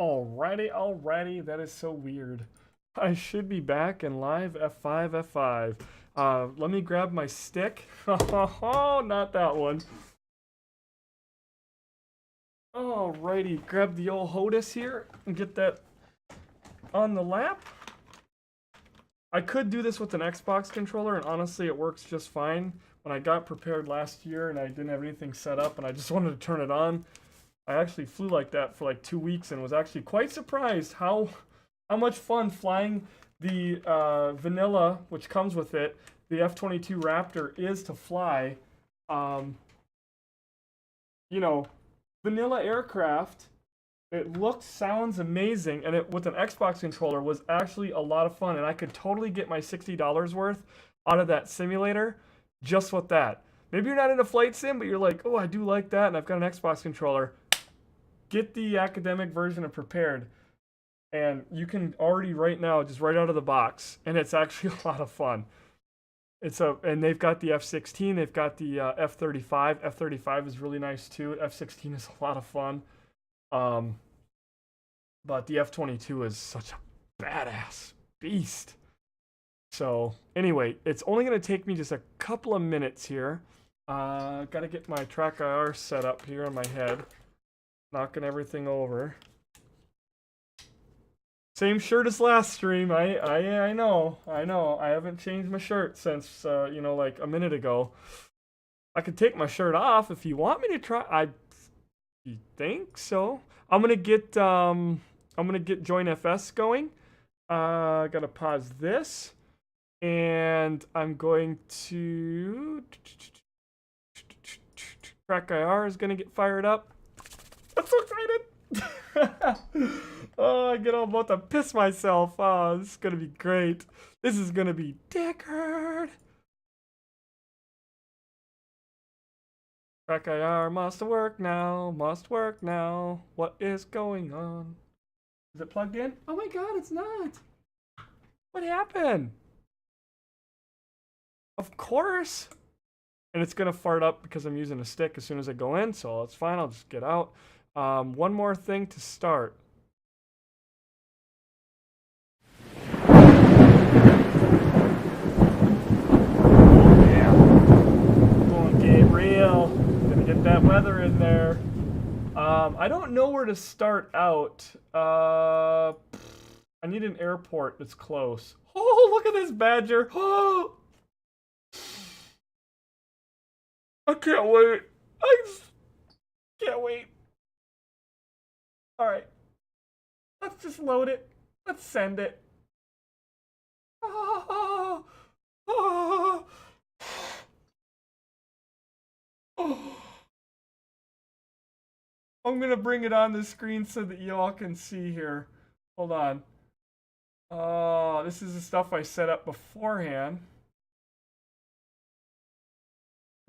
Alrighty. That is so weird. I should be back in live F5. Let me grab my stick. Oh, not that one. Alrighty, grab the old HOTUS here and get that on the lap. I could do this with an Xbox controller, and honestly, it works just fine. When I got prepared last year and I didn't have anything set up and I just wanted to turn it on, I actually flew like that for like 2 weeks and was actually quite surprised how much fun flying the vanilla, which comes with it, the F-22 Raptor, is to fly. You know, vanilla aircraft. It looks, sounds amazing, and it with an Xbox controller was actually a lot of fun, and I could totally get my $60 worth out of that simulator just with that. Maybe you're not into flight sim, but you're like, oh, I do like that, and I've got an Xbox controller. Get the academic version of Prepared, and you can already right now, just right out of the box, and it's actually a lot of fun. And they've got the F-16, they've got the F-35. F-35 is really nice too. F-16 is a lot of fun. But the F-22 is such a badass beast. So anyway, it's only going to take me just a couple of minutes here. Got to get my track IR set up here on my head. Knocking everything over. Same shirt as last stream. I know. I haven't changed my shirt since like a minute ago. I could take my shirt off if you want me to try. You think so? I'm gonna get Join FS going. Gotta pause this, and I'm going to track IR is gonna get fired up. I'm so excited. Oh, I get all about to piss myself. Oh, this is gonna be great. This is gonna be Deckard. Track IR must work now. What is going on? Is it plugged in? Oh my god, it's not. What happened? Of course. And it's gonna fart up because I'm using a stick as soon as I go in, so it's fine. I'll just get out. One more thing to start. Get that weather in there. I don't know where to start out. I need an airport that's close. Oh, look at this badger. Oh, I can't wait. I just can't wait. All right. Let's just load it. Let's send it. Oh, oh, oh. I'm gonna bring it on the screen so that y'all can see here. Hold on. Oh, this is the stuff I set up beforehand.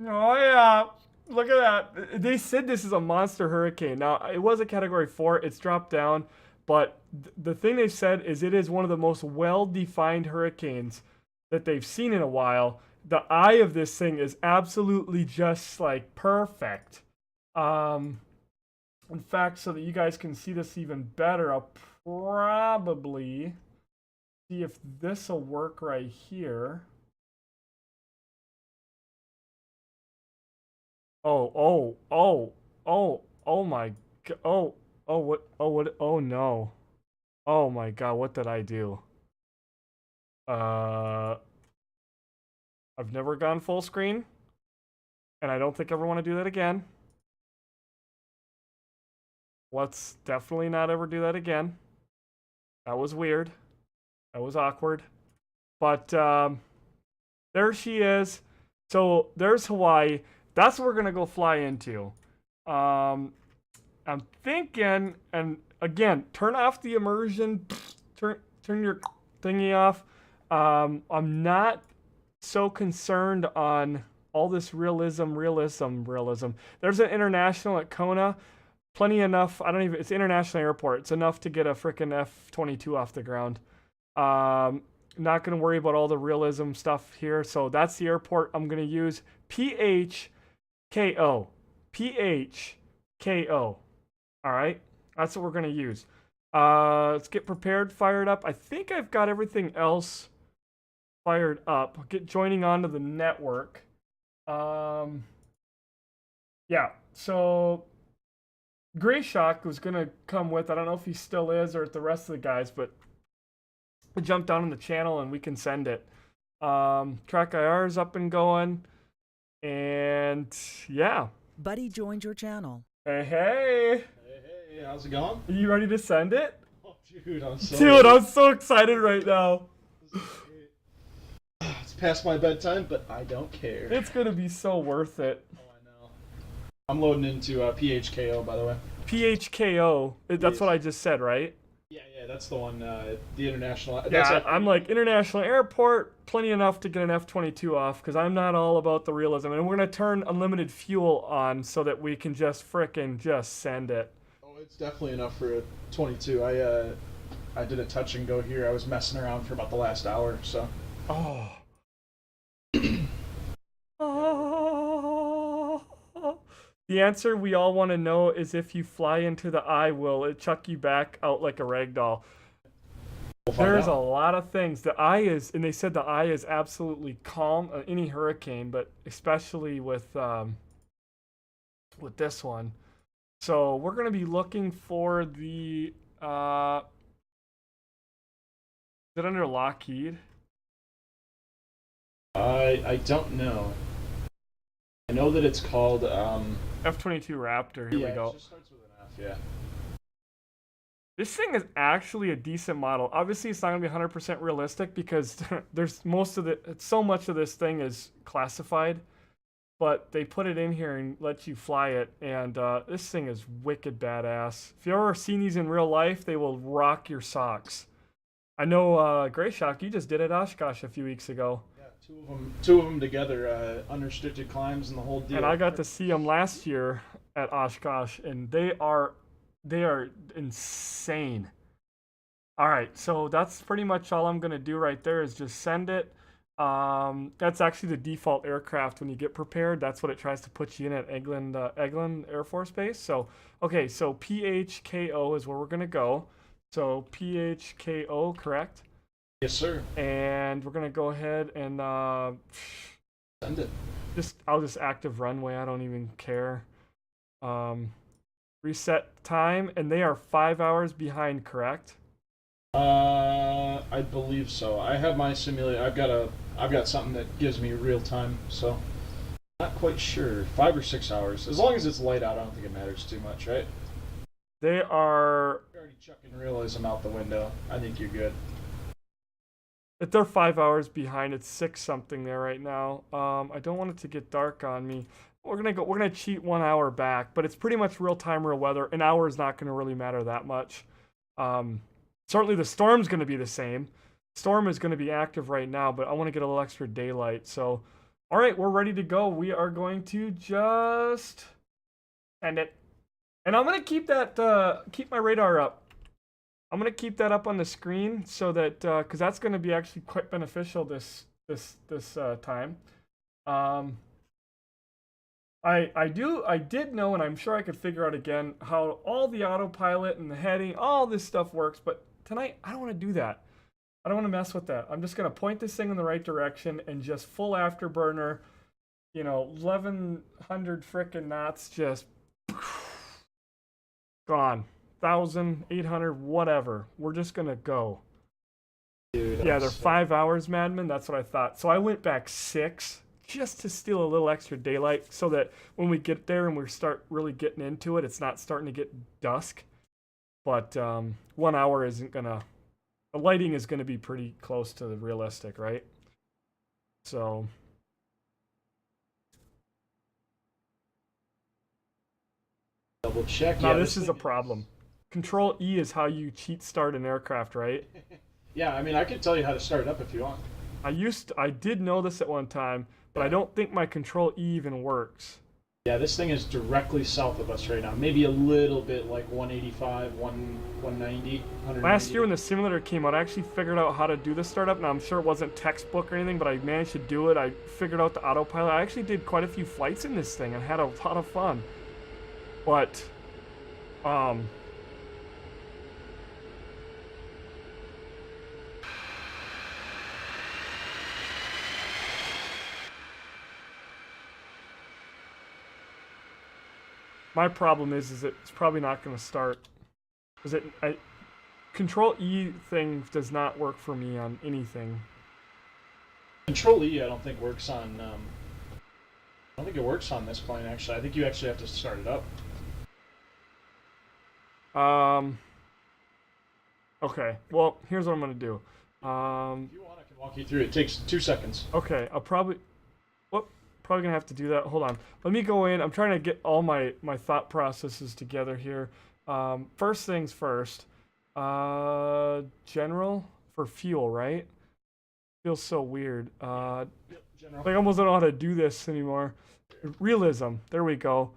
Oh yeah, look at that. They said this is a monster hurricane. Now, it was a category 4, it's dropped down, but the thing they've said is it is one of the most well-defined hurricanes that they've seen in a while. The eye of this thing is absolutely just like perfect. In fact, so that you guys can see this even better, I'll probably see if this will work right here. Oh my god. Oh no. Oh my god, what did I do? I've never gone full screen, and I don't think I ever want to do that again. Let's definitely not ever do that again. That was weird. That was awkward. But there she is. So there's Hawaii. That's what we're going to go fly into. I'm thinking, and again, turn off the immersion. Turn your thingy off. I'm not so concerned on all this realism. There's an international at Kona. Plenty enough. It's an international airport. It's enough to get a frickin' F-22 off the ground. Not going to worry about all the realism stuff here. So that's the airport I'm going to use. PHKO. All right. That's what we're going to use. Let's get prepared, fired up. I think I've got everything else fired up. I'll get joining onto the network. Yeah, so Gray Shock was gonna come with. I don't know if he still is or at the rest of the guys, but we jump down in the channel and we can send it. Track IR is up and going, and yeah. Buddy joined your channel. Hey, hey. Hey, how's it going? Are you ready to send it? Oh, dude, I'm so excited right now. It's past my bedtime, but I don't care. It's gonna be so worth it. Oh, I know. I'm loading into PHKO, by the way. PHKO, that's what I just said, right? Yeah, that's the one, the international. Yeah, I'm like, international airport, plenty enough to get an F-22 off, because I'm not all about the realism. And we're going to turn unlimited fuel on so that we can just frickin' just send it. Oh, it's definitely enough for a 22. I did a touch and go here. I was messing around for about the last hour, so. Oh. The answer we all want to know is if you fly into the eye, will it chuck you back out like a rag doll? There's a lot of things. The eye is, and they said the eye is absolutely calm, any hurricane, but especially with this one. So we're going to be looking for the, is it under Lockheed? I don't know. I know that it's called F-22 Raptor. Here we go. It just starts with an F, yeah. This thing is actually a decent model. Obviously, it's not going to be 100% realistic because there's so much of this thing is classified, but they put it in here and let you fly it, and this thing is wicked badass. If you've ever seen these in real life, they will rock your socks. I know Gray Shock, you just did it at Oshkosh a few weeks ago. Two of them together, unrestricted climbs and the whole deal. And I got to see them last year at Oshkosh, and they are insane. All right, so that's pretty much all I'm gonna do right there is just send it. That's actually the default aircraft when you get prepared. That's what it tries to put you in at Eglin Air Force Base. So okay, so PHKO is where we're gonna go. So PHKO, correct? Yes, sir. And we're gonna go ahead and send it. I'll just active runway. I don't even care. Reset time, and they are 5 hours behind, correct? I believe so. I have my simulator. I've got something that gives me real time, so not quite sure. 5 or 6 hours. As long as it's light out, I don't think it matters too much, right? They are. You're already chucking realism out the window. I think you're good. If they're 5 hours behind, it's 6 something there right now. I don't want it to get dark on me. We're gonna cheat 1 hour back, but it's pretty much real time, real weather. An hour is not gonna really matter that much. Certainly the storm's gonna be the same. Storm is gonna be active right now, but I want to get a little extra daylight. So, all right, we're ready to go. We are going to just end it, and I'm gonna keep my radar up. I'm gonna keep that up on the screen so that because that's gonna be actually quite beneficial this time. I did know, and I'm sure I could figure out again how all the autopilot and the heading, all this stuff works, but tonight I don't want to do that. I don't want to mess with that. I'm just gonna point this thing in the right direction and just full afterburner, 1100 frickin' knots, just gone. 1,800, whatever. We're just gonna go. Dude, yeah, they're 5 hours, Madman. That's what I thought. So I went back 6 just to steal a little extra daylight so that when we get there and we start really getting into it, it's not starting to get dusk. But 1 hour isn't gonna. The lighting is gonna be pretty close to the realistic, right? So. Double check. Now this is a problem. Control E is how you cheat start an aircraft, right? Yeah, I mean, I could tell you how to start it up if you want. I did know this at one time, but I don't think my Control E even works. Yeah, this thing is directly south of us right now. Maybe a little bit like 185, 190, 190. Last year when the simulator came out, I actually figured out how to do the startup. Now, I'm sure it wasn't textbook or anything, but I managed to do it. I figured out the autopilot. I actually did quite a few flights in this thing and had a lot of fun. But, My problem is it's probably not going to start. Because Control E thing does not work for me on anything. Control E, I don't think works on. I don't think it works on this plane. Actually, I think you actually have to start it up. Okay. Well, here's what I'm gonna do. If you want, I can walk you through it. It takes 2 seconds. Okay. Probably gonna have to do that. Hold on. Let me go in. I'm trying to get all my thought processes together here. First things first. General for fuel, right? Feels so weird. General. Like I almost don't know how to do this anymore. Realism. There we go.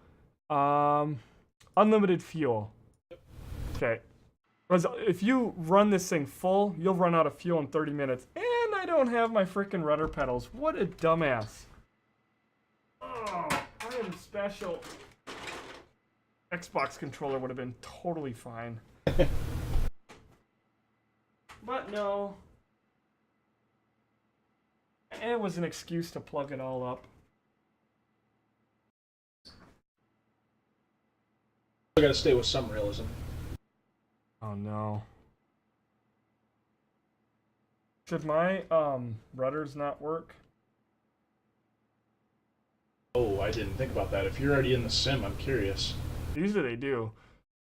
Unlimited fuel. Okay. Because if you run this thing full, you'll run out of fuel in 30 minutes. And I don't have my freaking rudder pedals. What a dumbass. Oh, I am special. Xbox controller would have been totally fine. But no. It was an excuse to plug it all up. I gotta stay with some realism. Oh no. Should my rudders not work? Oh, I didn't think about that. If you're already in the sim, I'm curious. Usually they do.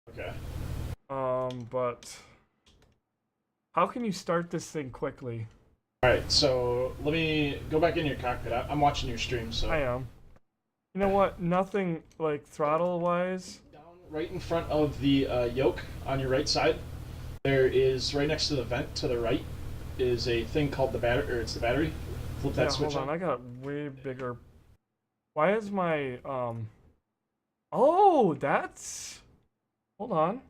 Okay. But how can you start this thing quickly? Alright, so let me go back in your cockpit. I'm watching your stream, so. I am. You know what? Nothing like throttle-wise. Down right in front of the yoke on your right side, there is, right next to the vent to the right, is a thing called the battery, or it's the battery. Flip that switch hold on. on. I got way bigger. Why is my Oh, that's. Hold on.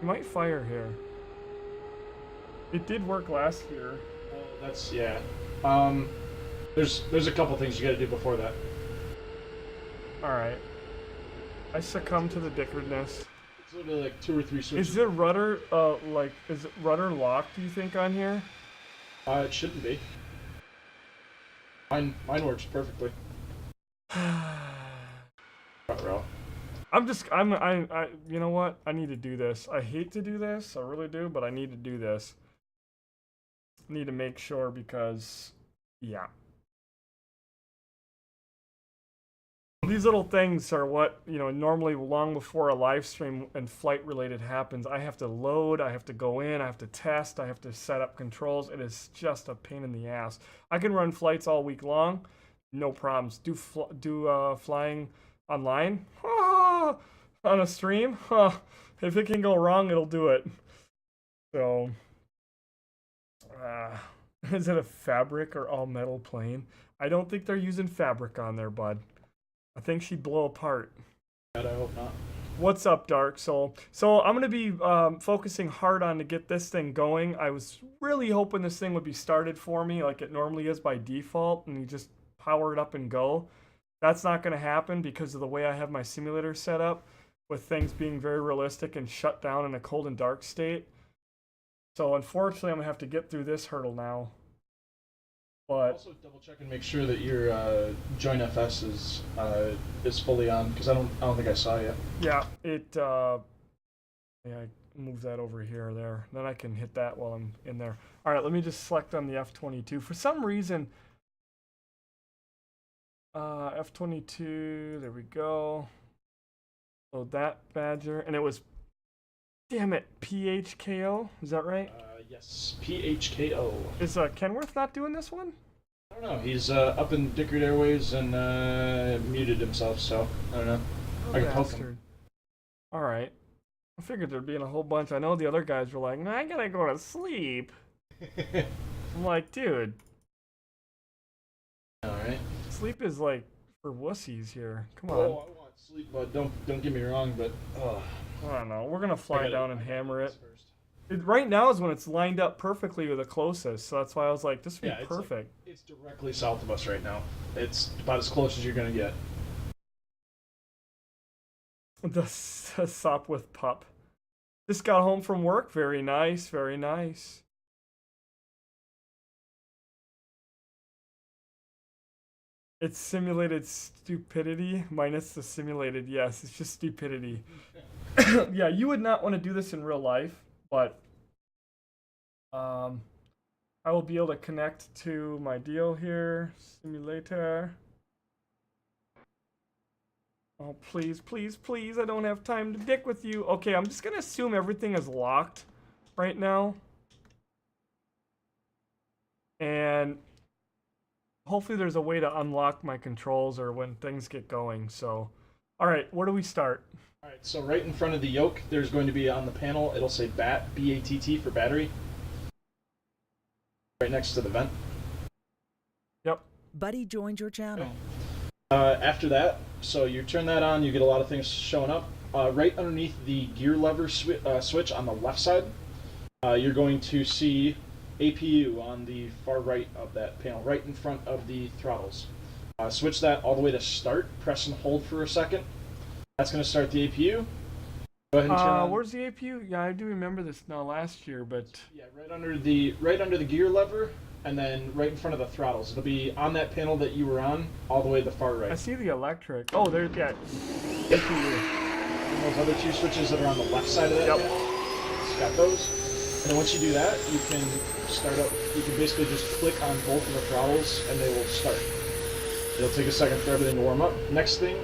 You might fire here. It did work last year. Well, that's, yeah. There's a couple things you gotta do before that. Alright. I succumb to the dickeredness. It's literally like 2 or 3 switches. Is it rudder, is it rudder locked, do you think, on here? It shouldn't be. Mine works perfectly. Bro. You know what? I need to do this. I hate to do this, I really do, but I need to do this. Need to make sure because, yeah. These little things are what, normally long before a live stream and flight related happens, I have to load, I have to go in, I have to test, I have to set up controls. It is just a pain in the ass. I can run flights all week long, no problems. Do flying online on a stream. If it can go wrong, it'll do it. So, is it a fabric or all metal plane? I don't think they're using fabric on there, bud. I think she'd blow apart. God, I hope not. What's up, Dark Soul? So I'm going to be focusing hard on to get this thing going. I was really hoping this thing would be started for me like it normally is by default, and you just power it up and go. That's not going to happen because of the way I have my simulator set up, with things being very realistic and shut down in a cold and dark state. So unfortunately, I'm going to have to get through this hurdle now. But also double check and make sure that your join FS is fully on, because I don't think I saw it yet. yeah, I move that over here or there. Then I can hit that while I'm in there. All right, let me just select on the F-22. For some reason, F-22, there we go. Load that Badger, and it was, damn it, PHKO, is that right? Yes, PHKO. Is Kenworth not doing this one? I don't know. He's up in Dickard Airways and muted himself, so I don't know. I can poke him. All right. I figured there'd be in a whole bunch. I know the other guys were like, I gotta go to sleep. I'm like, dude. All right. Sleep is like for wussies here. Come on. Oh, I want sleep, but don't get me wrong, but I don't know. We're gonna fly down and hammer it. Right now is when it's lined up perfectly with the closest, so that's why I was like, this would be perfect. It's directly south of us right now. It's about as close as you're gonna get. The sop with pup. Just got home from work. Very nice, very nice. It's simulated stupidity minus the simulated yes. It's just stupidity. Yeah, you would not want to do this in real life, but I will be able to connect to my deal here. Simulator. Oh, please, please, please. I don't have time to dick with you. Okay, I'm just going to assume everything is locked right now. And hopefully there's a way to unlock my controls or when things get going. So, all right, where do we start? All right, so right in front of the yoke, there's going to be on the panel, it'll say BAT, B-A-T-T for battery. Right next to the vent. Yep. Buddy joined your channel. After that, so you turn that on, you get a lot of things showing up. Right underneath the gear lever switch on the left side, you're going to see APU on the far right of that panel, right in front of the throttles. Switch that all the way to start, press and hold for a second. That's going to start the APU. Go ahead and turn on. Where's the APU? Yeah, I do remember this now last year, but Yeah, right under the gear lever, and then right in front of the throttles. It'll be on that panel that you were on, all the way to the far right. I see the electric. Oh, there's APU. And those other two switches that are on the left side of that Yep. panel, it's got those. And then once you do that, you can start up. You can basically just click on both of the throttles, and they will start. It'll take a second for everything to warm up. Next thing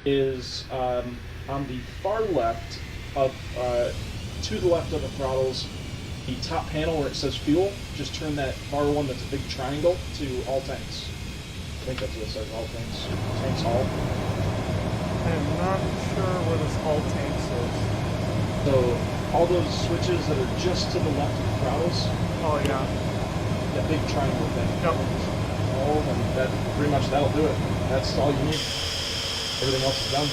is on the far left of, to the left of the throttles, the top panel where it says fuel, just turn that far one that's a big triangle to all tanks. I think that's what it says, all tanks. Tanks all. I am not sure where this all tanks is. So all those switches that are just to the left of the throttles, Oh, yeah. that big triangle thing. Yep. Oh, and that pretty much that'll do it. That's all you need. Everything else is done.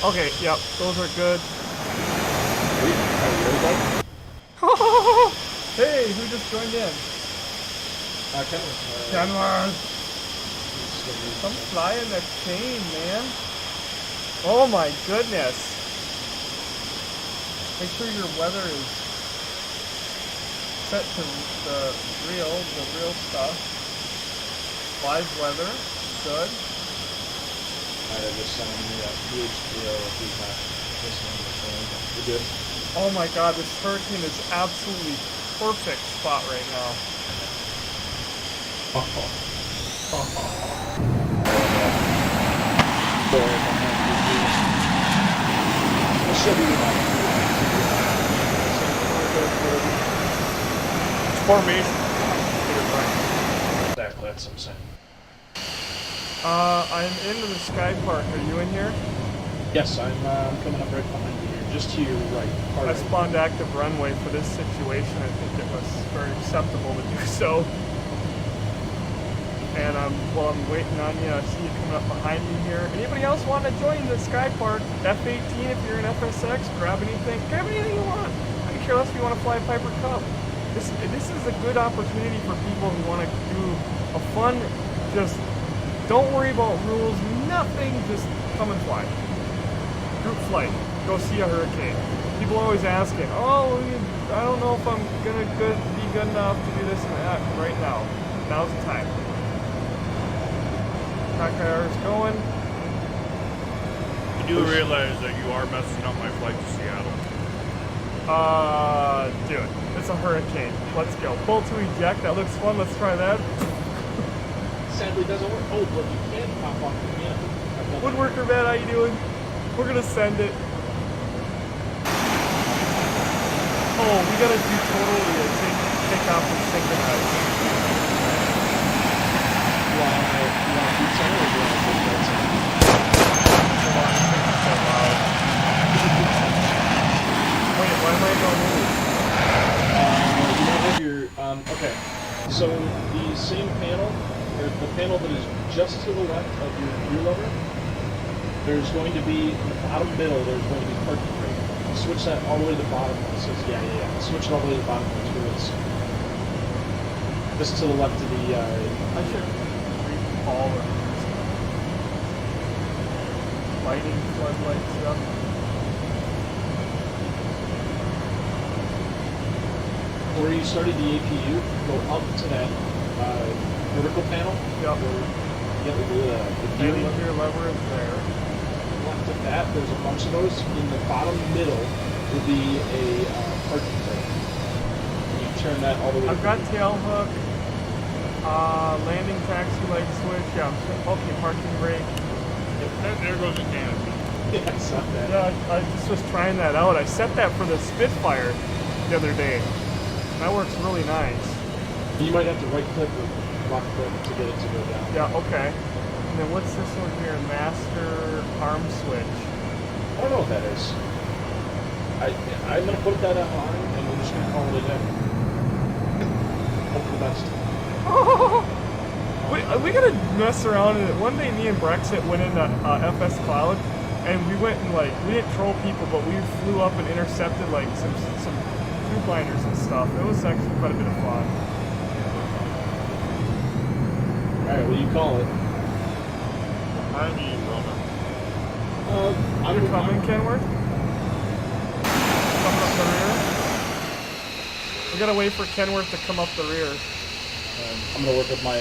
Okay, yep, those are good. Sweet. Are you ready, bud? Hey, who just joined in? Kevin. GunninGamerz. Come fly in the chain, man. Oh my goodness. Make sure your weather is set to the real stuff. Live weather, good. I just sent him the PHDO if he's not listening to the phone. We're good. Oh my god, this hurricane is absolutely perfect spot right now. Formation. Exactly, that's what I'm saying. I'm into the sky park. Are you in here? Yes, I'm coming up right behind you here, just to your right. Far I right. spawned active runway for this situation. I think it was very acceptable to do so. And while I'm waiting on you, I see you coming up behind me here. Anybody else want to join the sky park? F-18 if you're in FSX, grab anything you want. I don't care less if you want to fly a Piper Cub. This is a good opportunity for people who want to do a fun, just don't worry about rules, nothing, just come and fly. Group flight, go see a hurricane. People are always asking, oh, I don't know if I'm gonna be good enough to do this and that. Right now, now's the time. TACIR is going. You do realize that you are messing up my flight to Seattle. Dude, it's a hurricane. Let's go. Pull to eject, that looks fun, let's try that. Sadly doesn't work. Oh, but you can pop off the piano. Woodworker man, how you doing? We're gonna send it. Oh, we gotta do totally a take off and synchronize. You want to do something or do you want to take that something? Hold on, I think it's so loud. Wait, why am I going move? You don't have your, okay. So the same panel, or the panel that is just to the left of your gear lever, there's going to be, in the bottom middle, there's going to be parking brake. Switch that all the way to the bottom. It says, yeah. Switch it all the way to the bottom. That's where it is. Just to the left of the, I should read all of these. Lighting, floodlight stuff. where you started the APU, go up to that vertical panel. Yep. Yeah, the gear Landing lever. gear lever is there. Left of that, there's a bunch of those. In the bottom middle will be a parking brake. You turn that all the way. I've got tail hook, landing taxi light switch. Yeah, okay, parking brake. There goes the canopy. Yeah, I saw that. Yeah, I just was trying that out. I set that for the Spitfire the other day. That works really nice. You might have to right click or left click to get it to go down. Yeah, okay. And then what's this one here? Master arm switch. I don't know what that is. I'm gonna put that on, and we're just gonna call it a day. Hope for the best. We gotta mess around in it. One day me and Brexit went into FS Cloud, and we went and like, we didn't troll people, but we flew up and intercepted like some troop liners and stuff. It was actually quite a bit of fun. Alright, what do you call it? I need Roman. You're coming, Kenworth? Coming up the rear? We gotta wait for Kenworth to come up the rear. I'm gonna work with my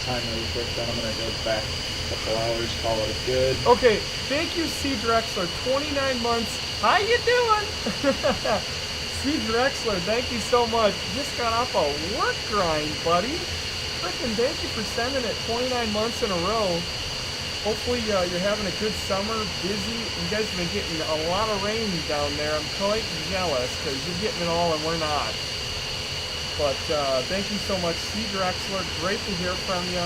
time really quick, then I'm gonna go back a couple hours, call it good. Okay, thank you, C. Drexler. 29 months. How you doing? C. Drexler, thank you so much. Just got off a work grind, buddy. Frickin' thank you for sending it 29 months in a row. Hopefully you're having a good summer, busy. You guys have been getting a lot of rain down there. I'm quite jealous because you're getting it all and we're not. But thank you so much, C. Drexler. Great to hear from you.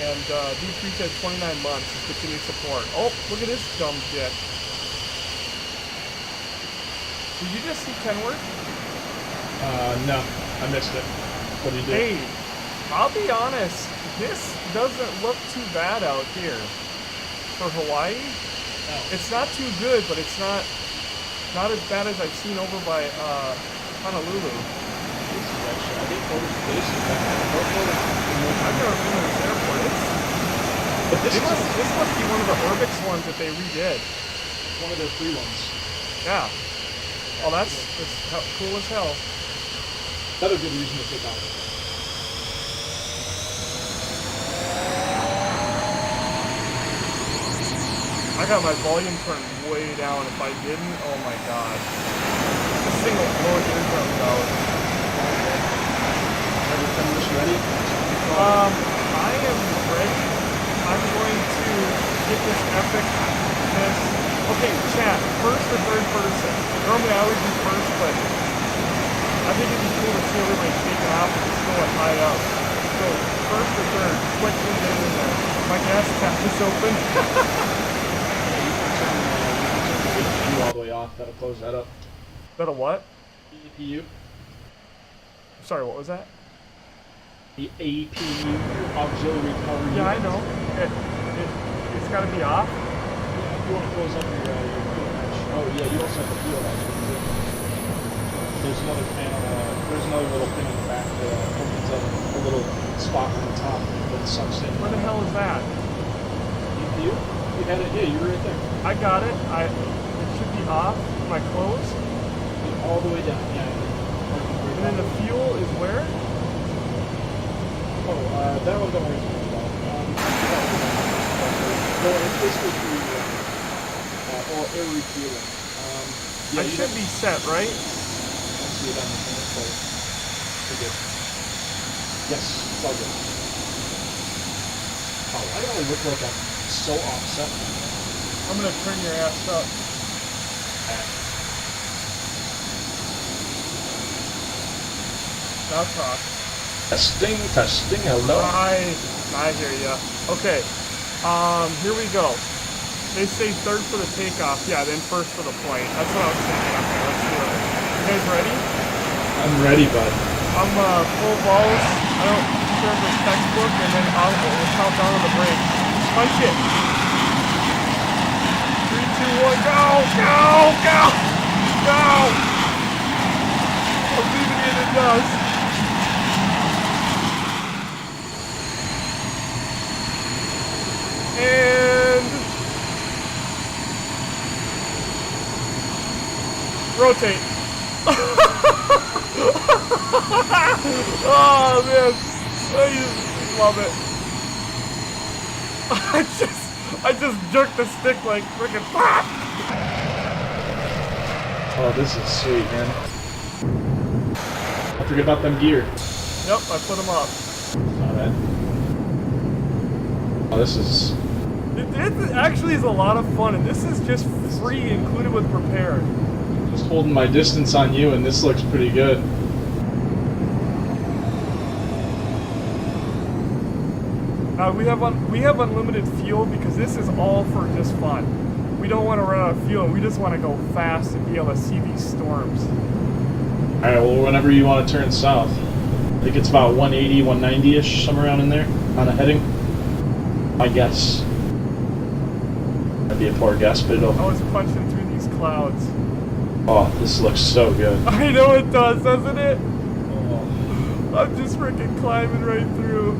And do appreciate 29 months of continued support. Oh, look at this dumb shit. Did you just see Kenworth? No, I missed it. What did you do? Hey, I'll be honest. This doesn't look too bad out here for Hawaii. No. It's not too good, but it's not as bad as I've seen over by Honolulu. This is actually, I think Otis Base is back there. I've never been to this airport. But this This must be one of the Urbix ones that they redid. is one of their free ones. Yeah. Oh, that's cool as hell. Another good reason to take off. I got my volume turned way down. If I didn't, oh my god. This thing will blow your eardrums out. Everything was ready? I am ready. I'm going to get this epicness. Okay, chat, first or third person? Normally I would do first, but I think it'd be cool to see everybody taking off and just going high up. So, first or third, quickly get in there. My gas cap is open. EPU all the way off. That'll close that up. Is that a what? EPU. Sorry, what was that? The APU, your auxiliary power unit. Yeah, I know. It's got to be off. Yeah, if you want to close up your fuel hatch. Oh yeah, you also have the fuel hatch. There's another panel. There's another little thing in the back that opens up a little spot on the top that sucks in. Where the hell is that? EPU? You had it. Yeah, you were right there. I got it. It should be off. Am I close? All the way down. Yeah. And then the fuel is where? Oh, that one don't worry too much about. No, it's basically for or air refueling. I should be set, right? I see it on the thing. So we're good. Yes, it's all good. Oh, why do I look like I'm so offset? I'm gonna turn your ass up. Now talk. Testing, hello. I hear ya. Okay. Here we go. They say third for the takeoff. Yeah, then first for the plane. That's what I was thinking. Okay, let's do it. You guys ready? I'm ready, bud. I'm full balls. I don't care if it's textbook, and then we'll count down on the brake. Punch it. 3, 2, 1, go! Go! Go! Go! I'm leaving it in the dust. And rotate. Oh man, I just love it. I just jerked the stick like freaking. Oh, this is sweet, man. Don't forget about them gear. Yep, I put them up. Saw that. Oh, this is... It actually is a lot of fun, and this is just free, included with Prepare. Just holding my distance on you, and this looks pretty good. We have unlimited fuel because this is all for just fun. We don't want to run out of fuel. We just want to go fast and be able to see these storms. All right, well, whenever you want to turn south. I think it's about 180, 190-ish, somewhere around in there on a heading. I guess. That'd be a poor guess, but it'll... I was punching through these clouds. Oh, this looks so good. I know it does, doesn't it? Oh. I'm just freaking climbing right through.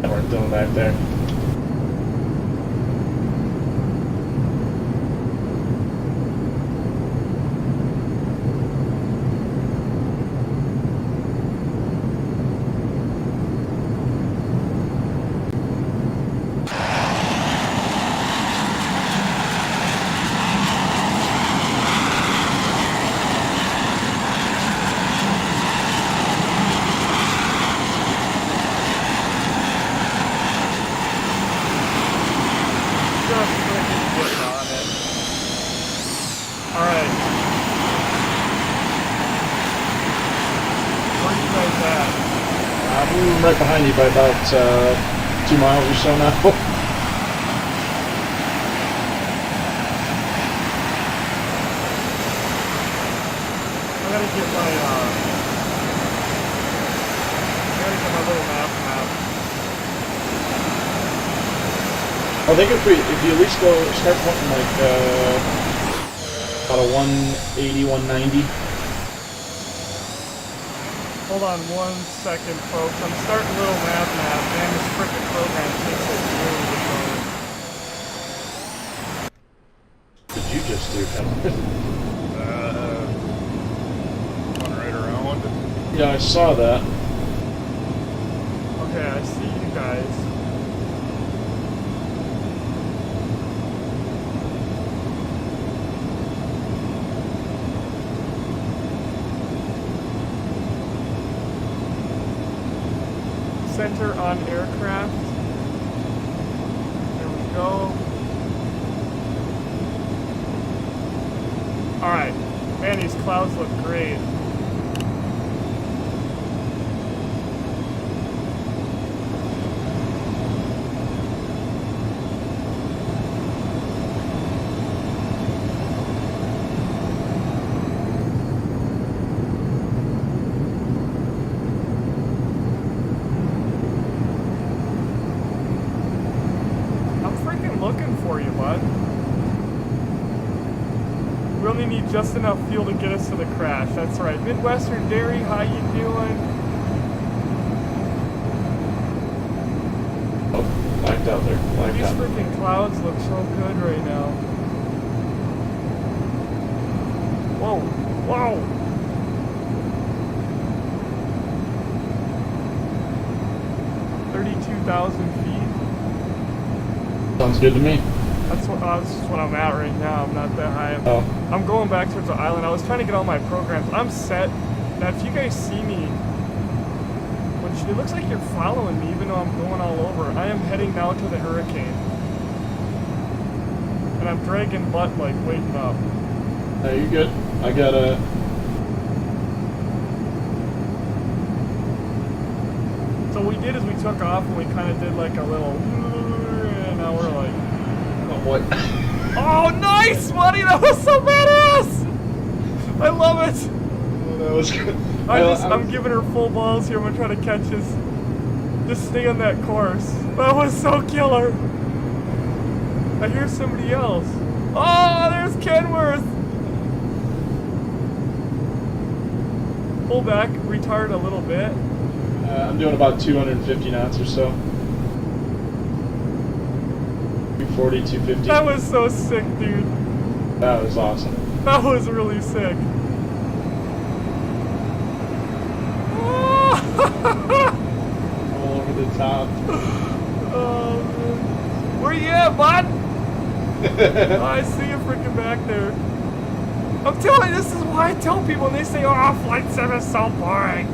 That weren't doing back there. I'm right behind you by about 2 miles or so now. I gotta get my little map. I think if you at least start putting like about a 180, 190. Hold on 1 second, folks. I'm starting a little map, and this frickin' program takes it really What did you just do, Hector? One right around. Yeah, I saw that. Okay, I see you guys. Center on aircraft. There we go. Alright. Man, these clouds look great. Looking for you, bud. We only need just enough fuel to get us to the crash. That's right. Midwestern Dairy, how you doing? Oh, blacked out there. Blacked These out. freaking clouds look so good right now. Whoa. Whoa. $32,000 feet. Sounds good to me. That's what I'm at right now. I'm not that high. Oh. I'm going back towards the island. I was trying to get all my programs. I'm set. Now, if you guys see me, which it looks like you're following me, even though I'm going all over, I am heading now to the hurricane. And I'm dragging butt, like, waiting up. No, you're good. I got a... So what we did is we took off and we kind of did like a little, and now we're like... Oh, what? Oh, nice, buddy! That was so badass! I love it! Oh, that was good. I'm giving her full balls here. I'm gonna try to catch this. Just stay on that course. That was so killer. I hear somebody else. Oh, there's Kenworth. Pull back, retard a little bit. I'm doing about 250 knots or so. 240, 250. That was so sick, dude. That was awesome. That was really sick. Oh! All over the top. Oh, man. Where you at, bud? Oh, I see you freaking back there. I'm telling you, this is why I tell people when they say, oh, Flight Sim is so boring.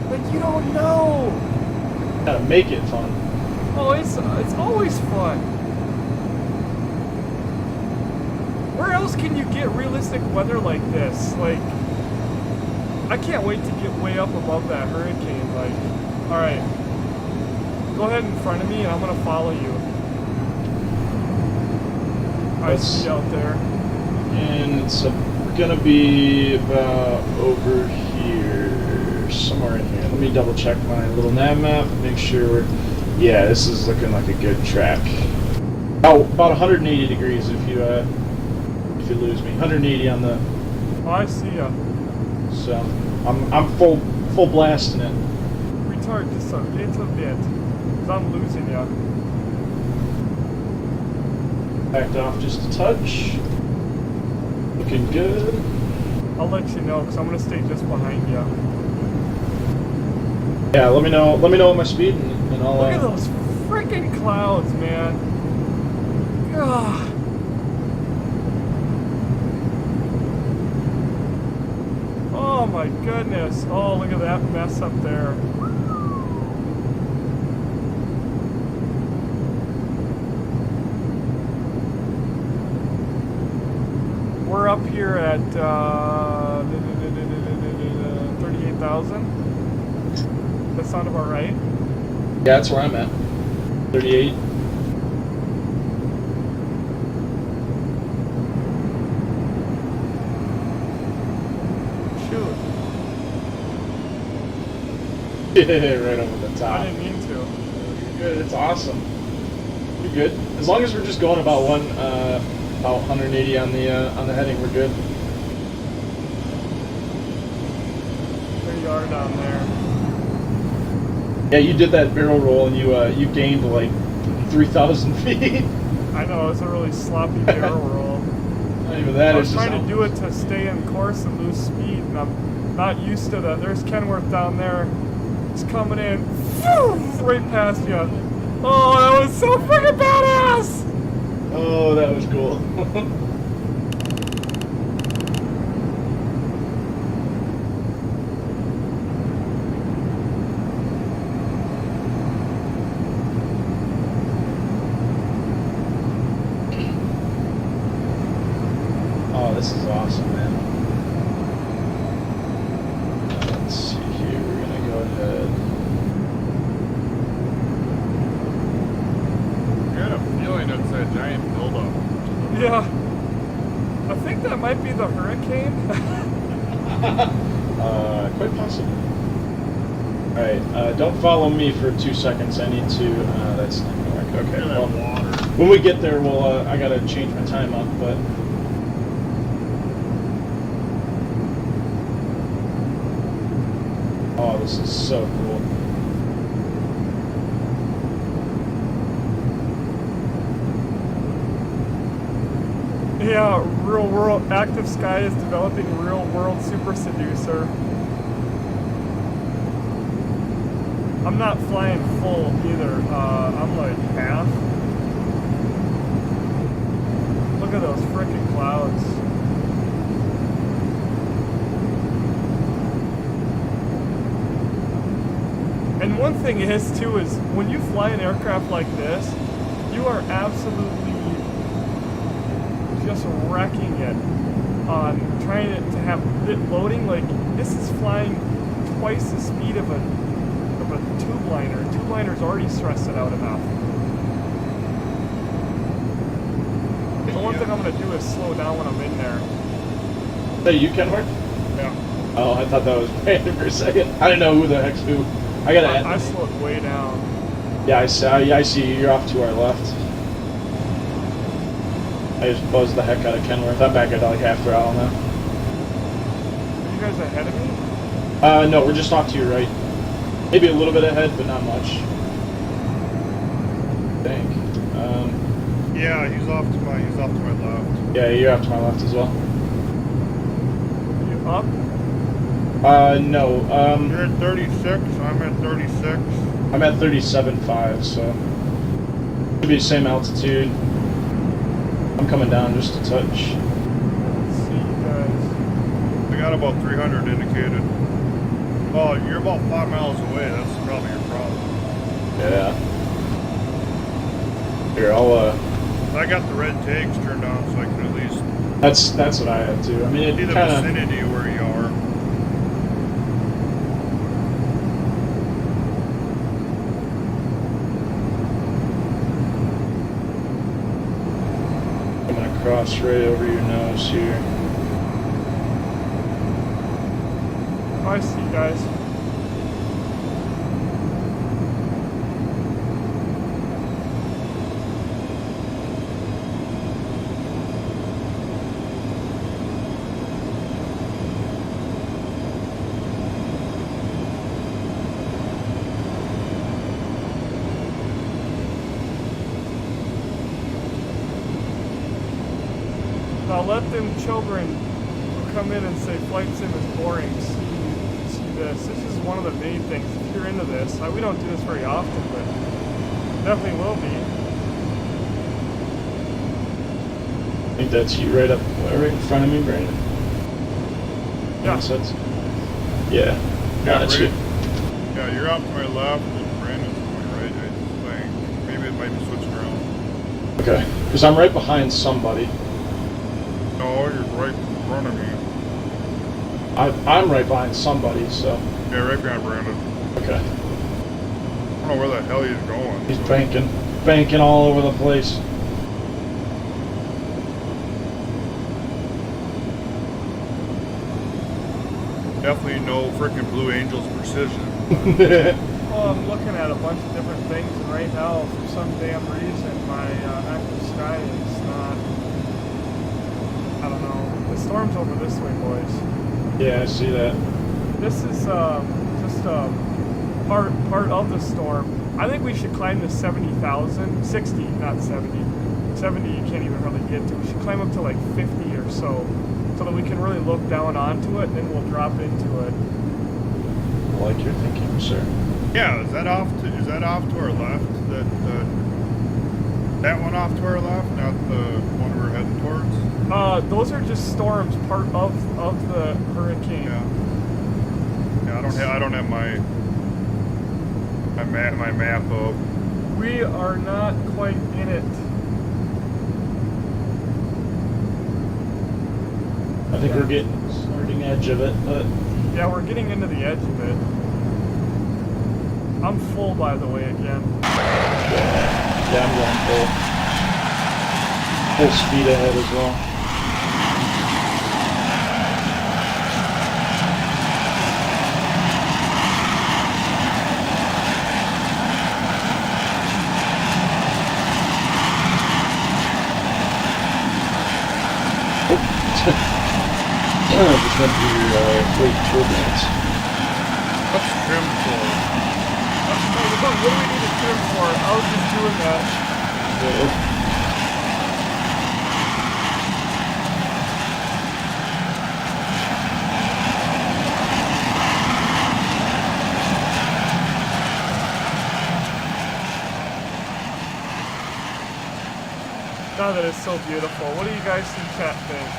Like, you don't know. Gotta make it fun. Oh, it's always fun. Where else can you get realistic weather like this? Like, I can't wait to get way up above that hurricane. Like, all right, go ahead in front of me, and I'm gonna follow you. I see you out there. And it's gonna be about over here, somewhere in here. Let me double check my little nav map, make sure. Yeah, this is looking like a good track. Oh, about 180 degrees if you lose me. 180 on the. Oh, I see ya. So I'm full blasting it. Retard just a little bit, cause I'm losing ya. Backed off just a touch. Looking good. I'll let you know, cause I'm gonna stay just behind ya. Yeah, let me know what my speed and I'll. Look at those freaking clouds, man. Ugh. Oh my goodness. Oh, look at that mess up there. We're up here at 38,000. That sound about right? Yeah, that's where I'm at. 38. Shoot. Right over the top. I didn't mean to. You're good. It's awesome. You're good. As long as we're just going about 180 on the heading, we're good. There you are down there. Yeah, you did that barrel roll and you gained like 3,000 feet. I know, it's a really sloppy barrel roll. Not even that. I It's was just trying to do it to stay in course and lose speed, and I'm not used to that. There's Kenworth down there. He's coming in. Right past you. Oh, that was so freaking badass! Oh, that was cool. Oh, this is awesome, man. Let's see here. We're gonna go ahead. I got a feeling it's a giant buildup. Yeah. I think that might be the hurricane. Quite possibly. Alright, don't follow me for 2 seconds. I need to, that's not gonna work. Okay, Look at well, that water. when we get there, I gotta change my time up, but. Oh, this is so cool. Yeah, real world. Active Sky is developing real world Super Seducer. I'm not flying full either. I'm like half. Look at those freaking clouds. And one thing is too is when you fly an aircraft like this, you are absolutely just wrecking it on trying to have it loading. Like this is flying twice the speed of a tube liner. Tube liner's already stressed it out enough. The one thing I'm gonna do is slow down when I'm in there. Is that you, Kenworth? Yeah. Oh, I thought that was Brandon for a second. I didn't know who the heck's who. I gotta add. I slowed way down. Yeah, I see you. You're off to our left. I just buzzed the heck out of Kenworth. I'm back at like half throttle now. Are you guys ahead of me? No, we're just off to your right. Maybe a little bit ahead, but not much. I think. Yeah, he's off to my left. Yeah, you're off to my left as well. Are you up? No. You're at 36, I'm at 36. I'm at 37.5, so should be the same altitude. I'm coming down just a touch. Let's see, you guys. I got about 300 indicated. Oh, you're about 5 miles away. That's probably your problem. Yeah. Here, I'll I got the red tags turned on so I can at least That's what I have too. I mean, see it the kind of. vicinity where you are. I'm gonna cross right over your nose here. Oh, I see, you guys. Now let them children who come in and say flight sim is boring see this. This is one of the main things. If you're into this, we don't do this very often, but definitely will be. I think that's you right in front of me, Brandon. Yeah. Yeah. Yeah, That's right. you. Yeah, you're out to my left and Brandon's to my right, I think. Maybe it might be switching around. Okay. Because I'm right behind somebody. No, you're right in front of me. I'm right behind somebody, so. Yeah, right behind Brandon. Okay. I don't know where the hell he's going. He's banking all over the place. Definitely no frickin' Blue Angels precision. Well, I'm looking at a bunch of different things, and right now, for some damn reason, my active sky is not. I don't know. The storm's over this way, boys. Yeah, I see that. This is just part of the storm. I think we should climb to 70,000, 60, not 70. 70 you can't even really get to. We should climb up to like 50 or so that we can really look down onto it, and then we'll drop into it. I like your thinking, sir. Yeah, is that off to our left? That one off to our left, not the one we're heading towards? Those are just storms, part of the hurricane. Yeah. Yeah, I don't have my map up. We are not quite in it. I think we're getting edge of it, but. Yeah, we're getting into the edge of it. I'm full, by the way, again. Yeah, I'm going full speed ahead as well. Just went through your late turbulence. What's trim for? What do we need to trim for? I was just doing that. God, that is so beautiful. What do you guys in chat think?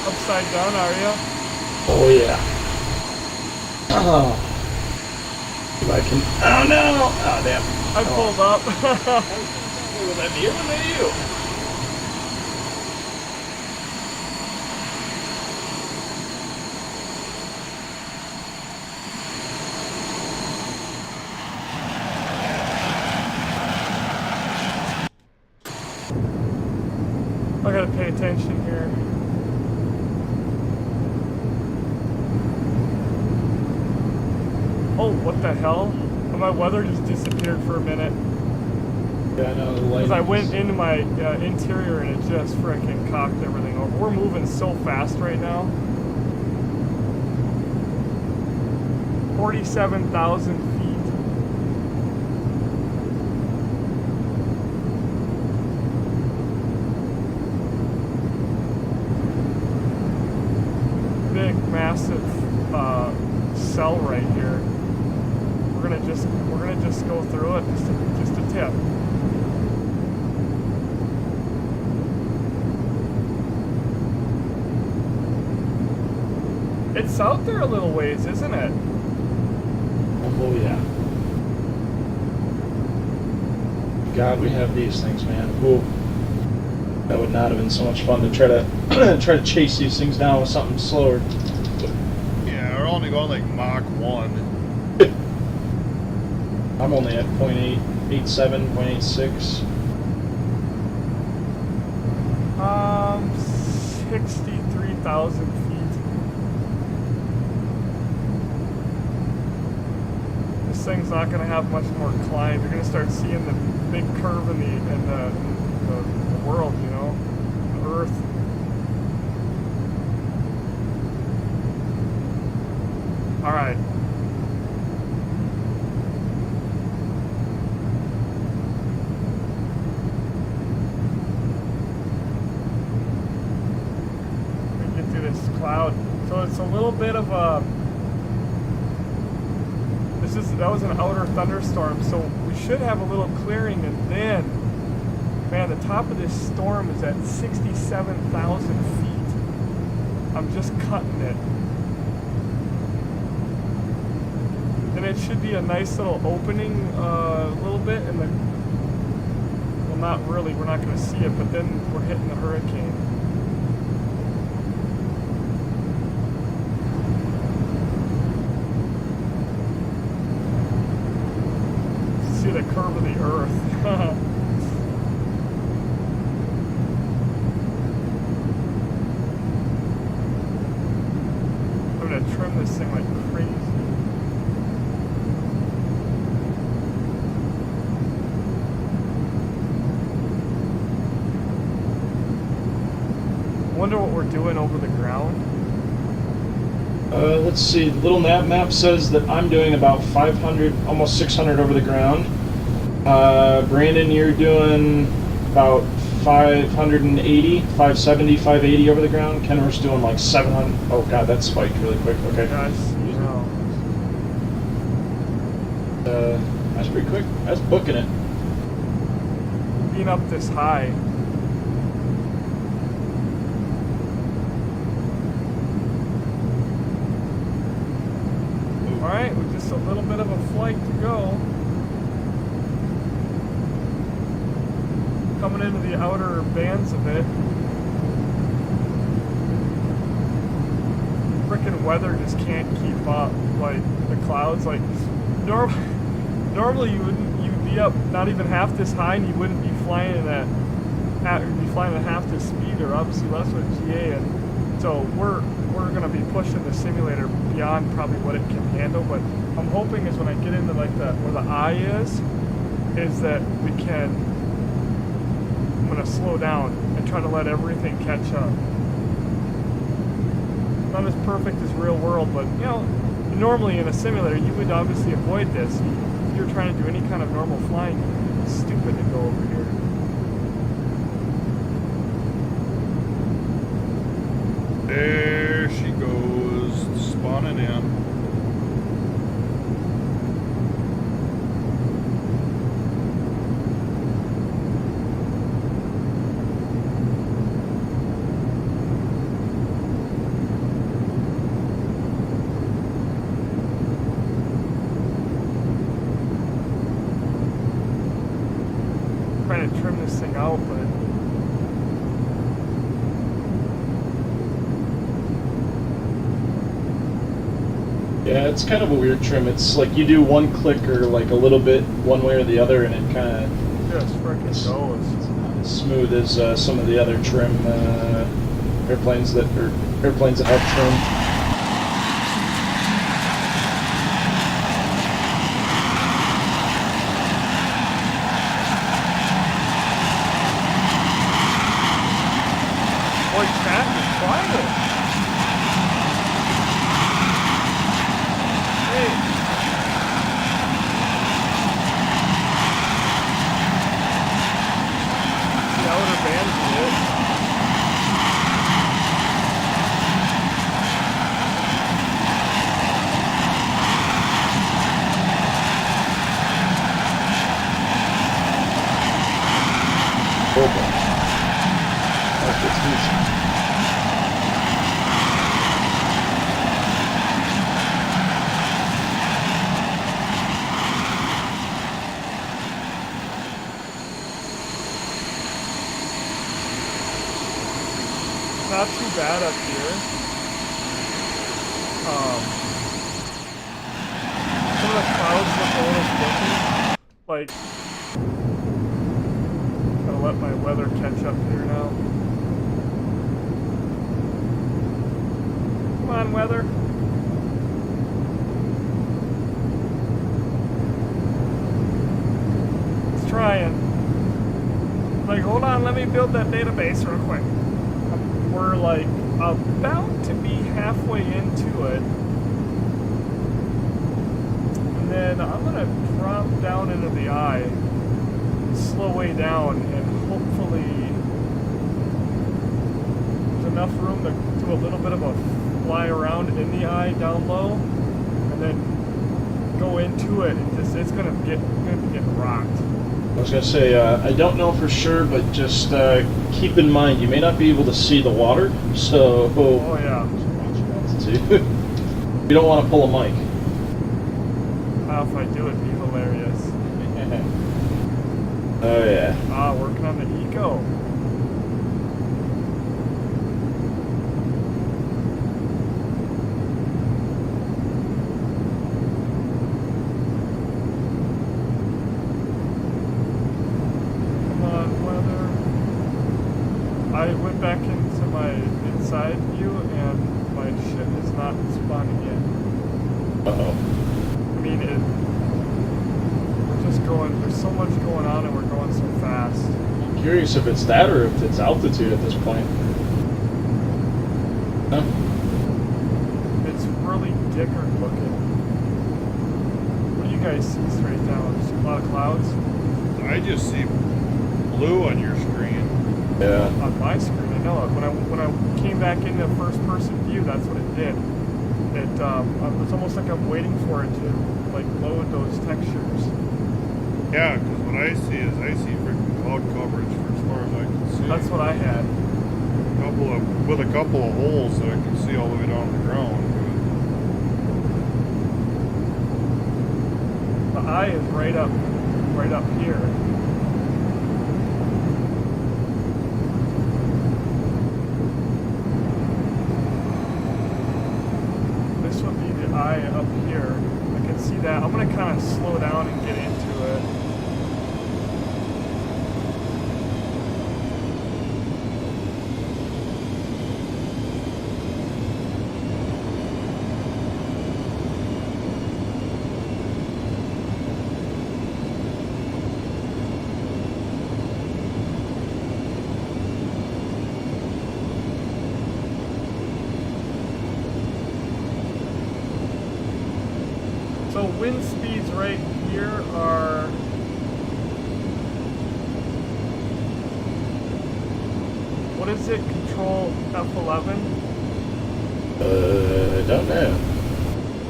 Upside down, are you? Oh yeah. Oh. If I can. Oh no! Oh damn. I pulled up. Was that me or was that you? I gotta pay attention here. Oh, what the hell? My weather just disappeared for a minute. Yeah, I know, the light. Because I went into my interior and it just freaking cocked everything over. We're moving so fast right now. 47,000 feet. Big, massive cell right here. We're gonna just go through it. Just a tip. It's out there a little ways, isn't it? Oh yeah. God, we have these things, man. Ooh. That would not have been so much fun to try to chase these things down with something slower. Yeah, we're only going like Mach 1. I'm only at 0.887, 0.86. 63,000 feet. This thing's not going to have much more climb. You're going to start seeing the big curve in the world, you know, the Earth. All right. Cloud. So it's a little bit of a that was an outer thunderstorm, so we should have a little clearing, and then man, the top of this storm is at 67,000 feet. I'm just cutting it. And it should be a nice little opening a little bit, and well, not really, we're not going to see it, but then we're hitting the hurricane. See the curve of the Earth. I'm gonna trim this thing like crazy. Wonder what we're doing over the ground. Let's see. The little nav map says that I'm doing about 500, almost 600 over the ground. Brandon, you're doing about 580, 570, 580 over the ground. Kenworth's doing like 700. Oh god, that spiked really quick. Okay. Guys, you know. That's pretty quick. That's booking it. Being up this high. Alright, with just a little bit of a flight to go. Coming into the outer bands of it. Frickin' weather just can't keep up. Like, the clouds, like, normally you'd be up not even half this high and you wouldn't be flying you'd be flying at half this speed, or obviously less with GA, and so we're gonna be pushing the simulator beyond probably what it can handle, but I'm hoping is when I get into like where the eye is that we can, I'm gonna slow down and try to let everything catch up. Not as perfect as real world, but you know, normally in a simulator you would obviously avoid this. If you're trying to do any kind of normal flying, it's stupid to go over here. There she goes, spawning in. Trying to trim this thing out, but Yeah, it's kind of a weird trim. It's like you do one click or like a little bit one way or the other, and it kind of just frickin' goes. It's not as smooth as some of the other trim airplanes that have trim. Boy, chat is quiet. Hey. The outer bands of it. Oh boy. That gets easy. Not too bad up here. Some of the clouds look a little spooky. Like, gotta let my weather catch up here now. Come on, weather. It's trying. Like, hold on, let me build that database real quick. We're like about to be halfway into it. And then I'm gonna drop down into the eye, slow way down, and hopefully there's enough room to do a little bit of a fly around in the eye down low, and then go into it and just, it's gonna be getting rocked. I was going to say, I don't know for sure, but just keep in mind, you may not be able to see the water, so... Oh, yeah. You don't want to pull a mic. If I do, it'd be hilarious. Oh, yeah. Ah, working on the eco. I went back into my inside view and my shit is not spawning yet. Uh-oh. I mean, we're just going, there's so much going on and we're going so fast. I'm curious if it's that or if it's altitude at this point. Huh? It's really dickard looking. What do you guys see straight down? Just a lot of clouds? I just see blue on your screen. Yeah. On my screen, I know it. When I came back into first person view, that's what it did. It's almost like I'm waiting for it to like load those textures. Yeah, because what I see is freaking cloud coverage for as far as I can see. That's what I had. With a couple of holes that I can see all the way down to the ground. The eye is right up here. Eye up here. I can see that. I'm gonna kind of slow down and get into it. So wind speeds right here are what is it? Control F11? I don't know.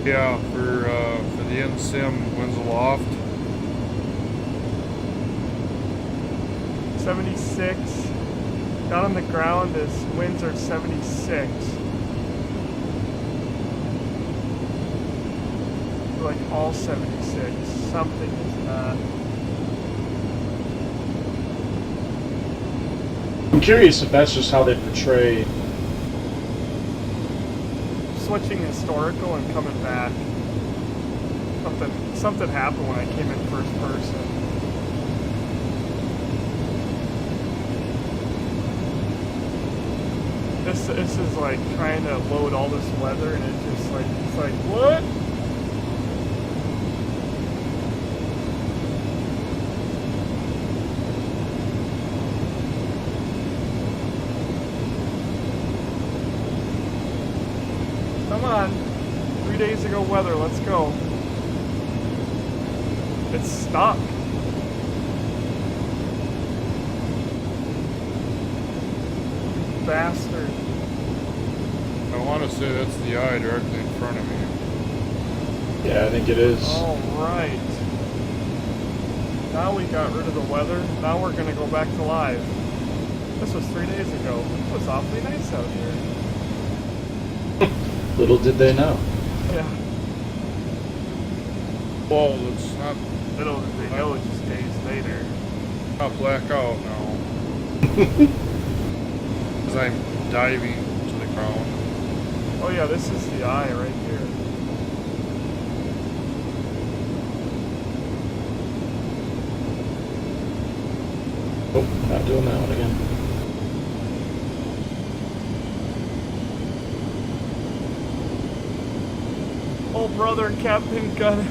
Yeah, for the in-sim winds aloft. 76. Down on the ground is winds are 76. Like all 76. Something is not. I'm curious if that's just how they portray. Switching historical and coming back. Something happened when I came in first person. This is like trying to load all this weather and it's just like what? come on. 3 days ago weather, let's go. It's stuck. Bastard. I want to say that's the eye directly in front of me. Yeah, I think it is. Alright. Now we got rid of the weather. Now we're gonna go back to live. This was 3 days ago. It was awfully nice out here. Little did they know. Yeah. Well, it's not Little did they know, just days later. blackout now. Because I'm diving to the ground. Oh yeah, this is the eye right here. Oh, not doing that one again. Oh brother, Captain Gunner.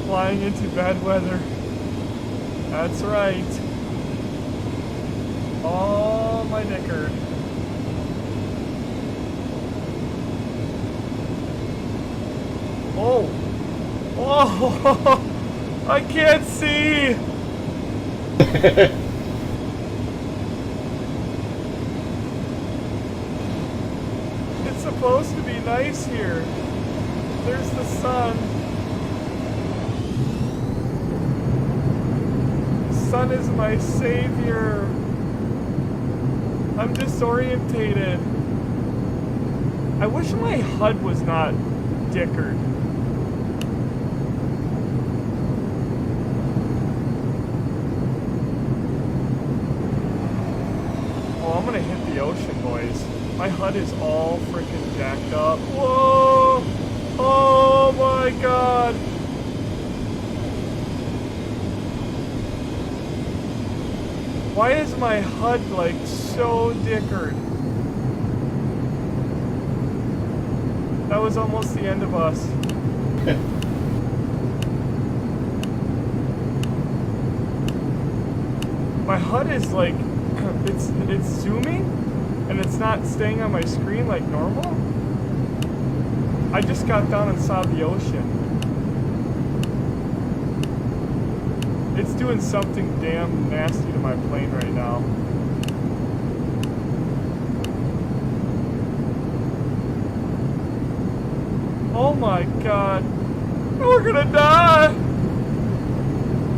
Flying into bad weather. That's right. Oh my dickard. Oh! Oh! I can't see! It's supposed to be nice here. There's the sun. The sun is my savior. I'm disorientated. I wish my HUD was not dickered. Oh, I'm gonna hit the ocean, boys. My HUD is all freaking jacked up. Whoa! Oh my god! Why is my HUD like so dickered? That was almost the end of us. My HUD is like, it's zooming, and it's not staying on my screen like normal. I just got down and saw the ocean. It's doing something damn nasty to my plane right now. Oh my god. We're gonna die!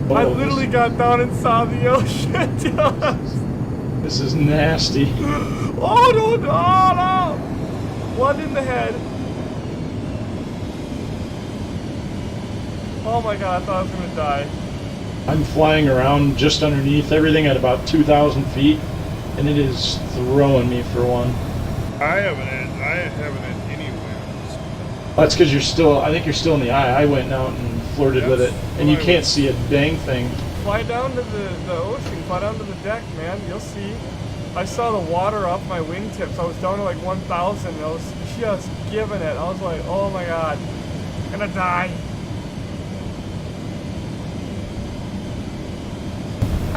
I literally got down and saw the ocean. This is nasty. Oh no, no, no! One in the head. Oh my god, I thought I was gonna die. I'm flying around just underneath everything at about 2,000 feet, and it is throwing me for one. I haven't had any winds. That's because you're still, I think you're still in the eye. I went out and flirted with it, and you can't see a dang thing. Fly down to the ocean, fly down to the deck, man. You'll see. I saw the water off my wingtips. I was down to like 1,000. I was just giving it. I was like, oh my god, I'm gonna die.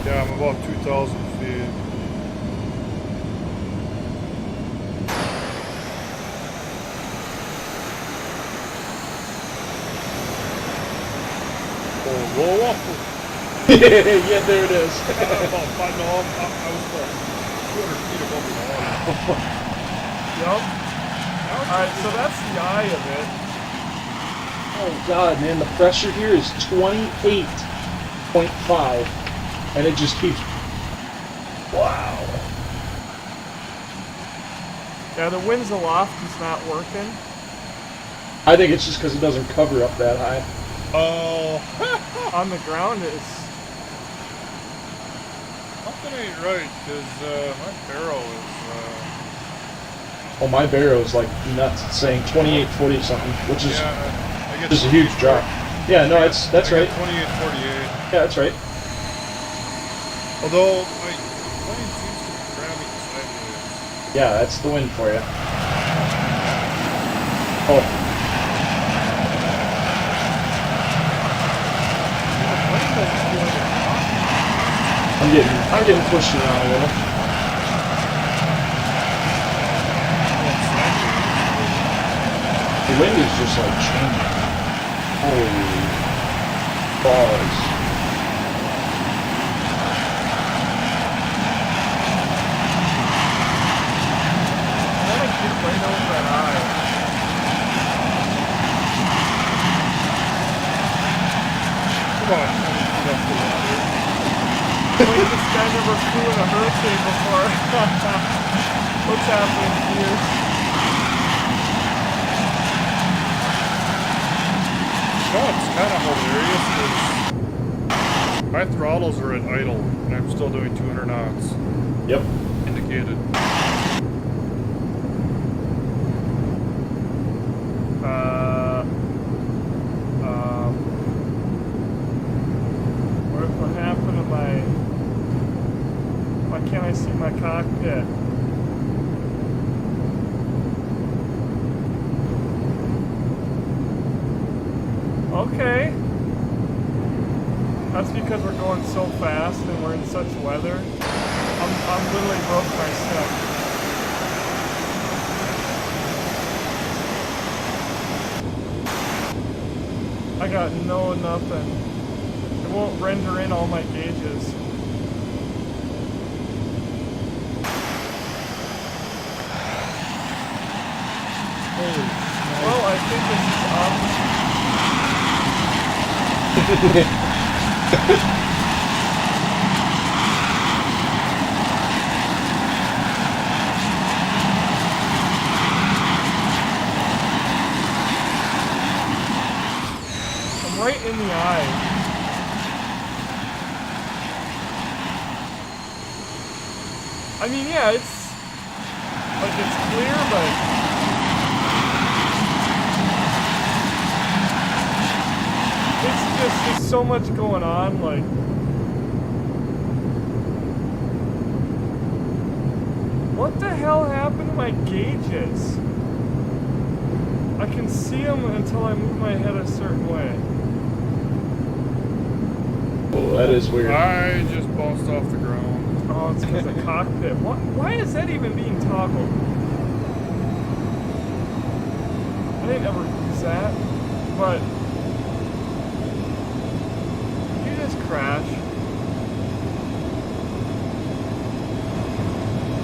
Yeah, I'm about 2,000 feet. Oh, whoa, whoa. Yeah, there it is. About 5, no, I was about 200 feet above the water. Yup. Alright, so that's the eye of it. Oh god, man, the pressure here is 28.5, and it just keeps. Wow. Yeah, the winds aloft is not working. I think it's just because it doesn't cover up that high. Oh. On the ground it's... Something ain't right, because my barrel is... Oh, my barrow's like nuts. It's saying 2840 something, which is yeah, I get just a huge drop. Yeah, no, that's right. 2848. Yeah, that's right. Although my plane seems to be grabbing sideways. Yeah, that's the wind for you. Oh. I'm getting pushed around a little. The wind is just like changing. Holy balls. I want to get right over that eye. Come on. Wait, this guy never flew in a hurricane before. What's happening here? No, it's kind of hilarious because my throttles are at idle and I'm still doing 200 knots. Yep. Indicated. What happened to my... Why can't I see my cockpit? Okay. That's because we're going so fast and we're in such weather. I'm literally broke my step. I got nothing. It won't render in all my gauges. Well, I think this is I'm right in the eye. I mean, yeah, it's like it's clear, but there's so much going on, like... What the hell happened to my gauges? I can see them until I move my head a certain way. Oh, that is weird. I just bounced off the ground. Oh, it's because the cockpit. Why is that even being toggled? I didn't ever use that, but... Crash. I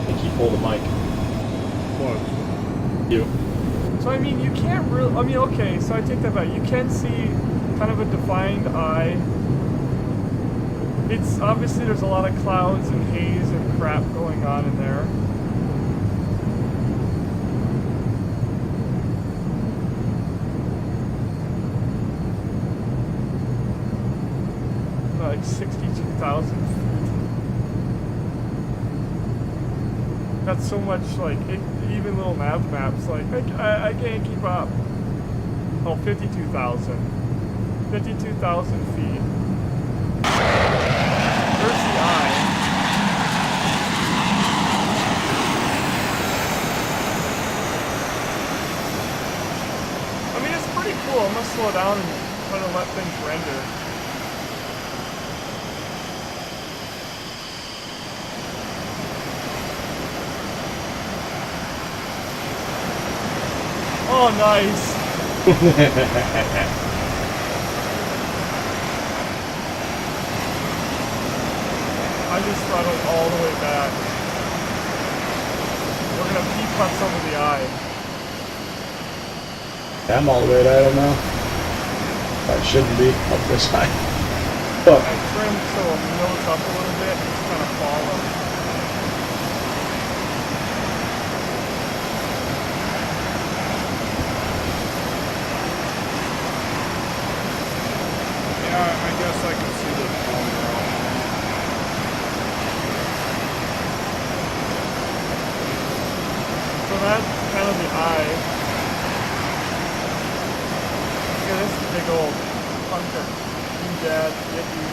think he pulled the mic. What? You. So I mean, you can't really. I mean, okay. So I take that back. You can see kind of a defined eye. It's obviously there's a lot of clouds and haze and crap going on in there. Like 62,000 feet. That's so much, like, even little maps, like, I can't keep up. Oh, 52,000. 52,000 feet. There's the eye. I mean, it's pretty cool. I'm gonna slow down and try to let things render. Oh, nice. I just throttled all the way back. We're gonna P-cut some of the eye. I'm all the way to I don't know. I shouldn't be up this high. But I trimmed so it nose up a little bit. It's kind of falling. Yeah, I guess I can see the phone around. So that's kind of the eye. Look at this big old hunter. Dad, yippee.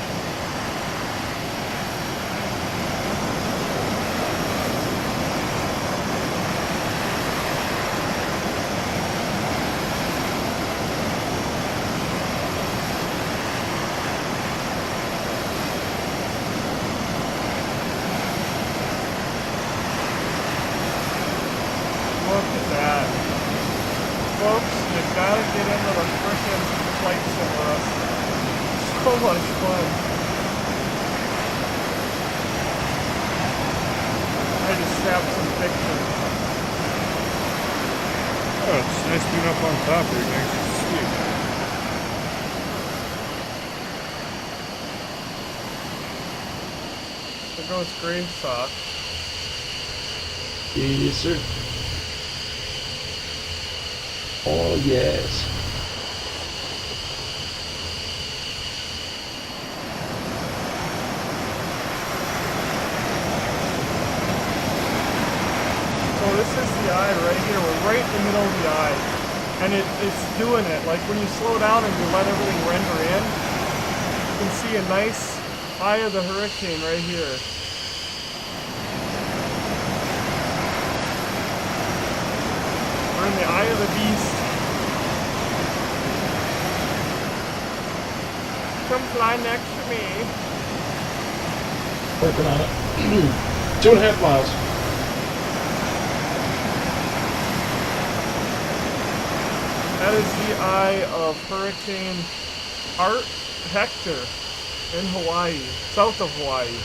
Look at that. Folks, if gotta get into the frickin' flight sim with us. So much fun. I just snapped some pictures. Oh, it's nice being up on top here. Nice to see. There goes Green Sock. Yes, sir. Oh, yes. So this is the eye right here. We're right in the middle of the eye. And it's doing it. Like when you slow down and you let everything render in, you can see a nice eye of the hurricane right here. We're in the eye of the beast. Come fly next to me. Working on it. 2.5 miles. That is the eye of Hurricane Hector in Hawaii, south of Hawaii.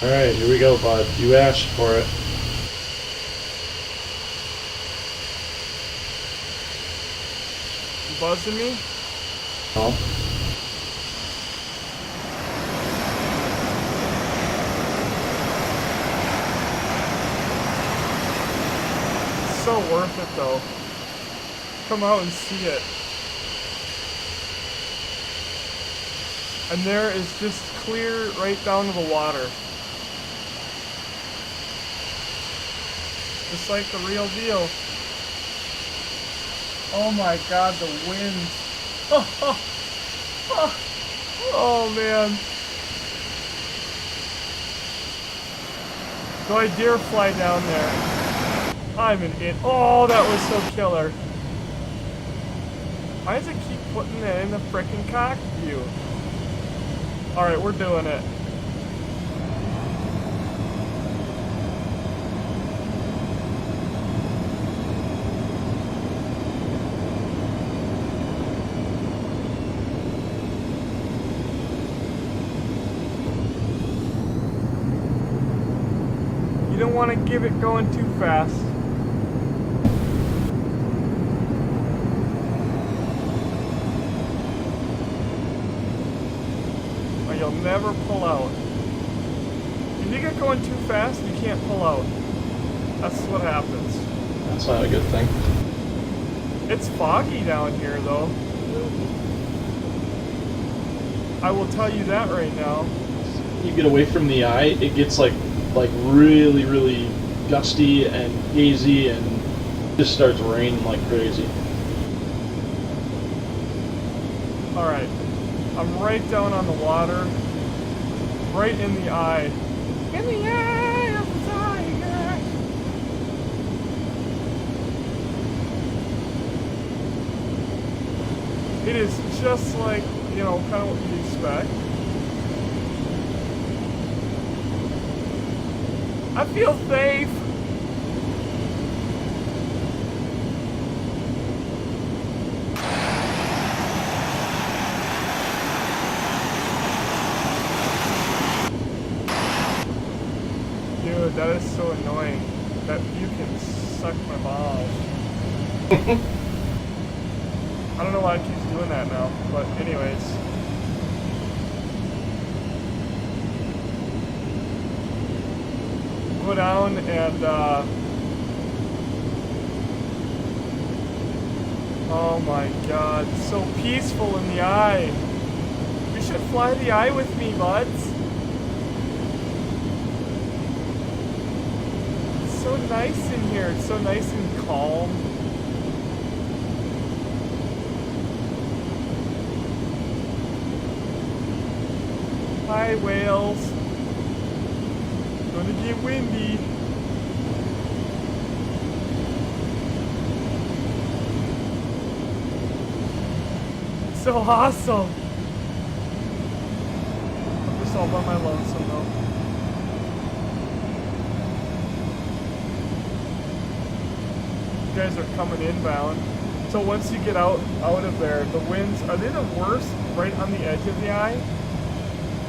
Alright, here we go, bud. You asked for it. You buzzing me? No. It's so worth it though. Come out and see it. And there is just clear right down to the water. Just like the real deal. Oh my god, the wind. Oh man. Do I dare fly down there? I'm an idiot. Oh, that was so killer. Why does it keep putting it in the frickin' cock view? Alright, we're doing it. You don't want to give it going too fast. Or you'll never pull out. If you get going too fast, you can't pull out. That's what happens. That's not a good thing. It's foggy down here, though. I will tell you that right now. You get away from the eye, it gets like really, really gusty and hazy, and just starts raining like crazy. Alright. I'm right down on the water. Right in the eye. In the eye of the tiger. It is just like, you know, kind of what you'd expect. I feel safe. Dude, that is so annoying. That you can suck my balls. I don't know why it keeps doing that now, but anyways. Go down and oh my god, so peaceful in the eye. You should fly the eye with me, buds. It's so nice in here. It's so nice and calm. Hi, whales. Gonna get windy. So awesome. I'm just all by my lonesome though. guys are coming inbound. So once you get out of there, the winds, are they the worst right on the edge of the eye?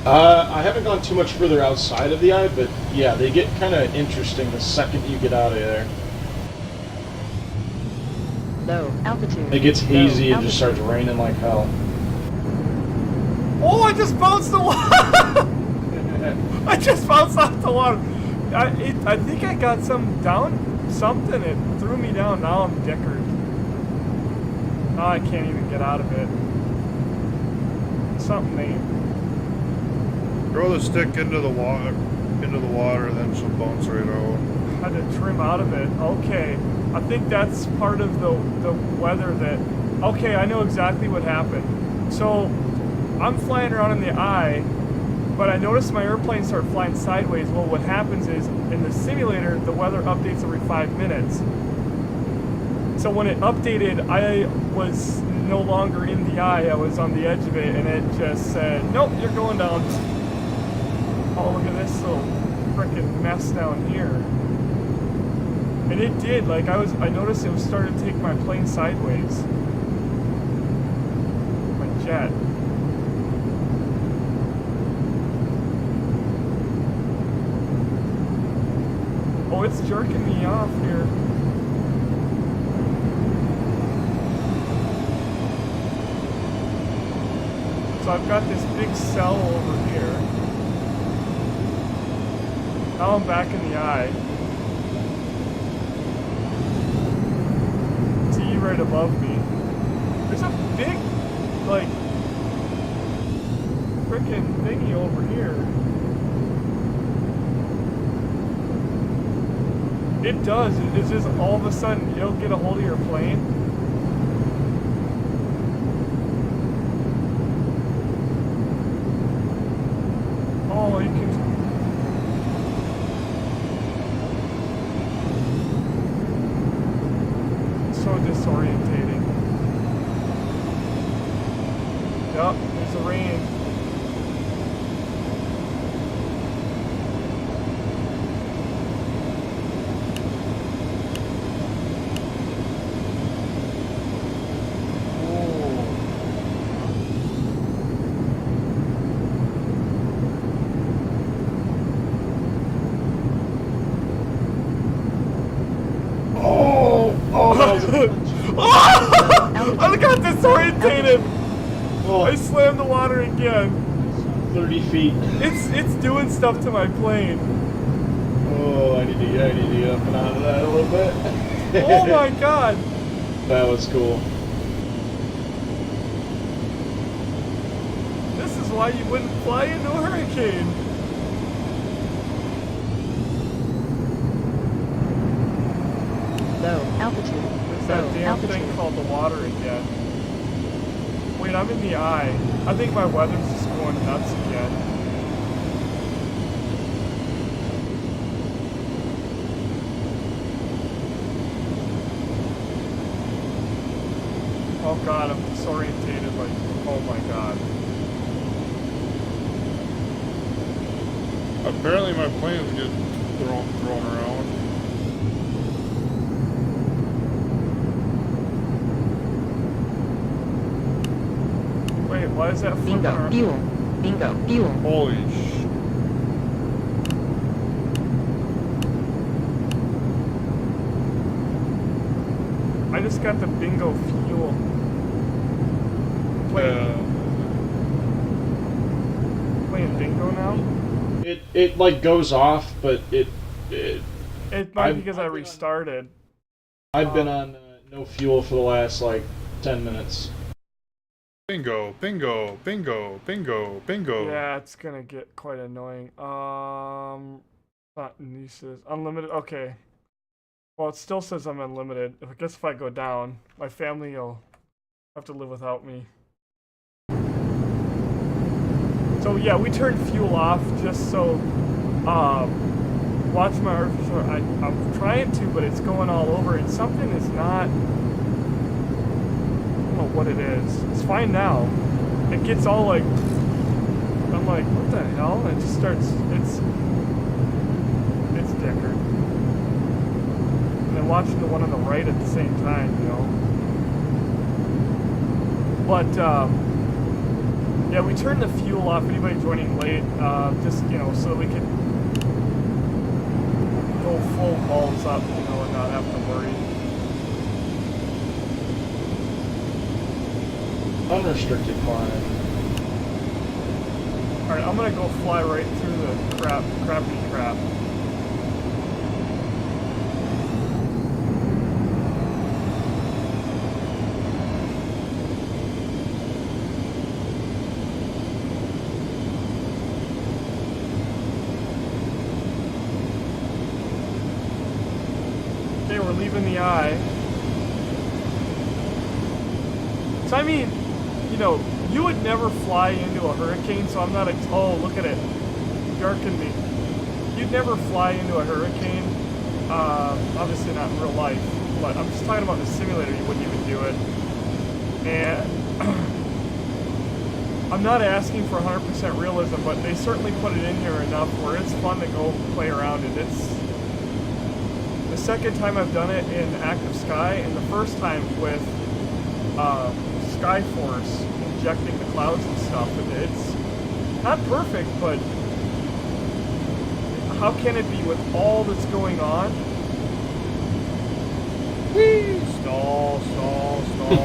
I haven't gone too much further outside of the eye, but yeah, they get kind of interesting the second you get out of there. Low altitude. It gets hazy and just starts raining like hell. Oh, I just bounced the water! I just bounced off the water. I think I got something. It threw me down. Now I'm dickered. Now I can't even get out of it. Something ain't. Throw the stick into the water, then she'll bounce right out. Had to trim out of it. Okay. I think that's part of the weather that... Okay, I know exactly what happened. So, I'm flying around in the eye, but I noticed my airplane start flying sideways. Well, what happens is, in the simulator, the weather updates every 5 minutes. So when it updated, I was no longer in the eye. I was on the edge of it, and it just said, nope, you're going down. Oh, look at this little frickin' mess down here. And it did, like, I noticed it was starting to take my plane sideways. My jet. Oh, it's jerking me off here. So I've got this big cell over here. Now I'm back in the eye. See right above me. There's a big, like, frickin' thingy over here. It does. It's just all of a sudden it'll get a hold of your plane. Oh, you can. So disorientating. Yup, there's the rain. I got disorientated. Oh. I slammed the water again. 30 feet. It's doing stuff to my plane. Oh, I need to get up and out of that a little bit. Oh my god. That was cool. This is why you wouldn't fly into a hurricane. Low altitude. There's that damn thing called the water again. Wait, I'm in the eye. I think my weather's just going nuts again. Oh god, I'm disorientated, like, oh my god. Apparently my planes get thrown around. Wait, why is that flipping Bingo, around? fuel. Bingo, fuel. Holy sh... I just got the bingo fuel. Playing bingo now? It like goes off, but it It might be because I restarted. I've been on no fuel for the last like 10 minutes. Bingo, bingo, bingo, bingo, bingo. Yeah, it's gonna get quite annoying. Not nieces. Unlimited. Okay. Well, it still says I'm unlimited. I guess if I go down, my family will have to live without me. So yeah, we turned fuel off just so. Watch my artificial. I'm trying to, but it's going all over, and something is not. I don't know what it is. It's fine now. It gets all like. I'm like, what the hell? And it just starts. It's Decker. then watching the one on the right at the same time, you know. But yeah, we turned the fuel off. Anybody joining late, just you know, so that we could go full balls up, you know, and not have to worry. Unrestricted climb. All right, I'm gonna go fly right through the crappy crap. Okay, we're leaving the eye. So I mean, you know, you would never fly into a hurricane, so I'm not oh, look at it. Darkened me. You'd never fly into a hurricane. Obviously not in real life, but I'm just talking about the simulator, you wouldn't even do it. And I'm not asking for 100% realism, but they certainly put it in here enough where it's fun to go play around it. It's the second time I've done it in active sky, and the first time with Skyforce injecting the clouds and stuff. And it's not perfect, but how can it be with all that's going on? Whee! Stall, stall, stall,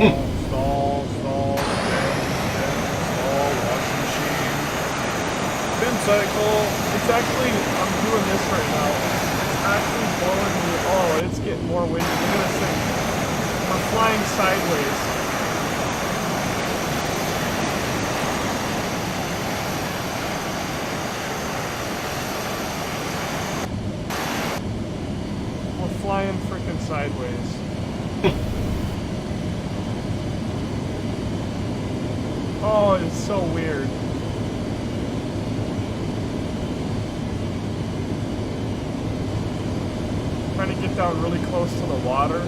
stall, stall, stall, washing machine. Spin cycle. It's actually, I'm doing this right now. It's actually blowing me. Oh, it's getting more windy. Look at this thing. We're flying sideways. Flying freaking sideways. Oh, it's so weird. Trying to get down really close to the water.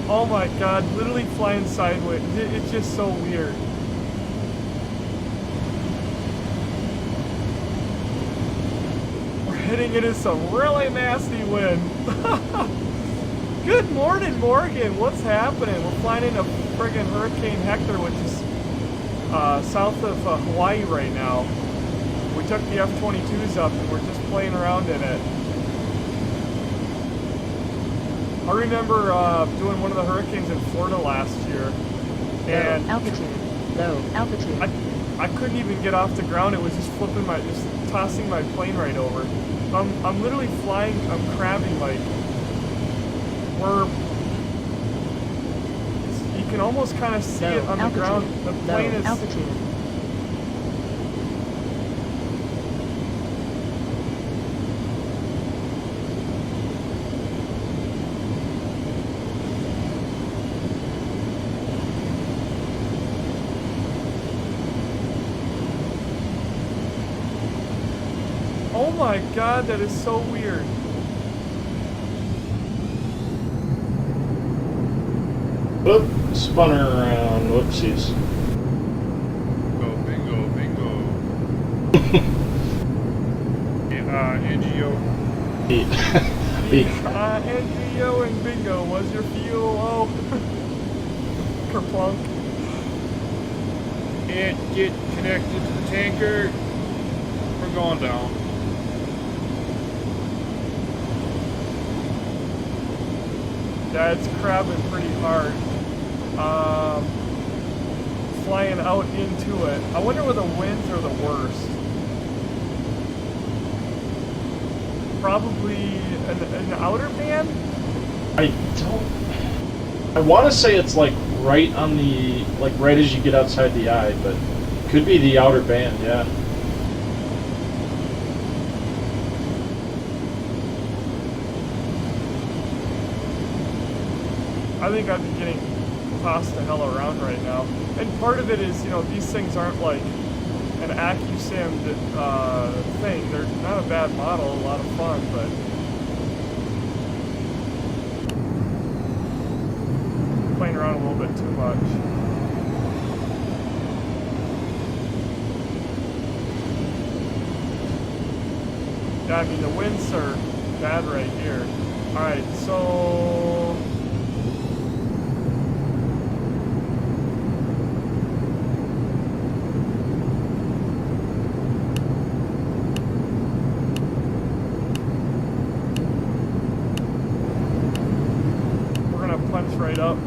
Oh my god, literally flying sideways. It's just so weird. Hitting into some really nasty wind. Good morning, Morgan. What's happening? We're flying into friggin' Hurricane Hector, which is south of Hawaii right now. We took the F-22s up and we're just playing around in it. I remember doing one of the hurricanes in Florida last year, and low altitude, low altitude. I couldn't even get off the ground. It was just just tossing my plane right over. I'm literally flying, I'm crabbing like, you can almost kind of see low it on altitude, the ground. The plane low is, altitude. oh my god, that is so weird. Whoop, spun her around. Whoopsies. Bingo, bingo, bingo. NGO. NGO and bingo was your fuel. Oh, kerplunk. And get connected to the tanker. We're going down. Yeah, it's crabbing pretty hard. Flying out into it. I wonder where the winds are the worst. Probably an outer band? I want to say it's like right on the, like right as you get outside the eye, but could be the outer band, yeah. I think I'd be getting tossed the hell around right now. And part of it is, you know, these things aren't like an accu-sim thing. They're not a bad model, a lot of fun, but playing around a little bit too much. Yeah, I mean, the winds are bad right here. Alright, so... we're gonna punch right up.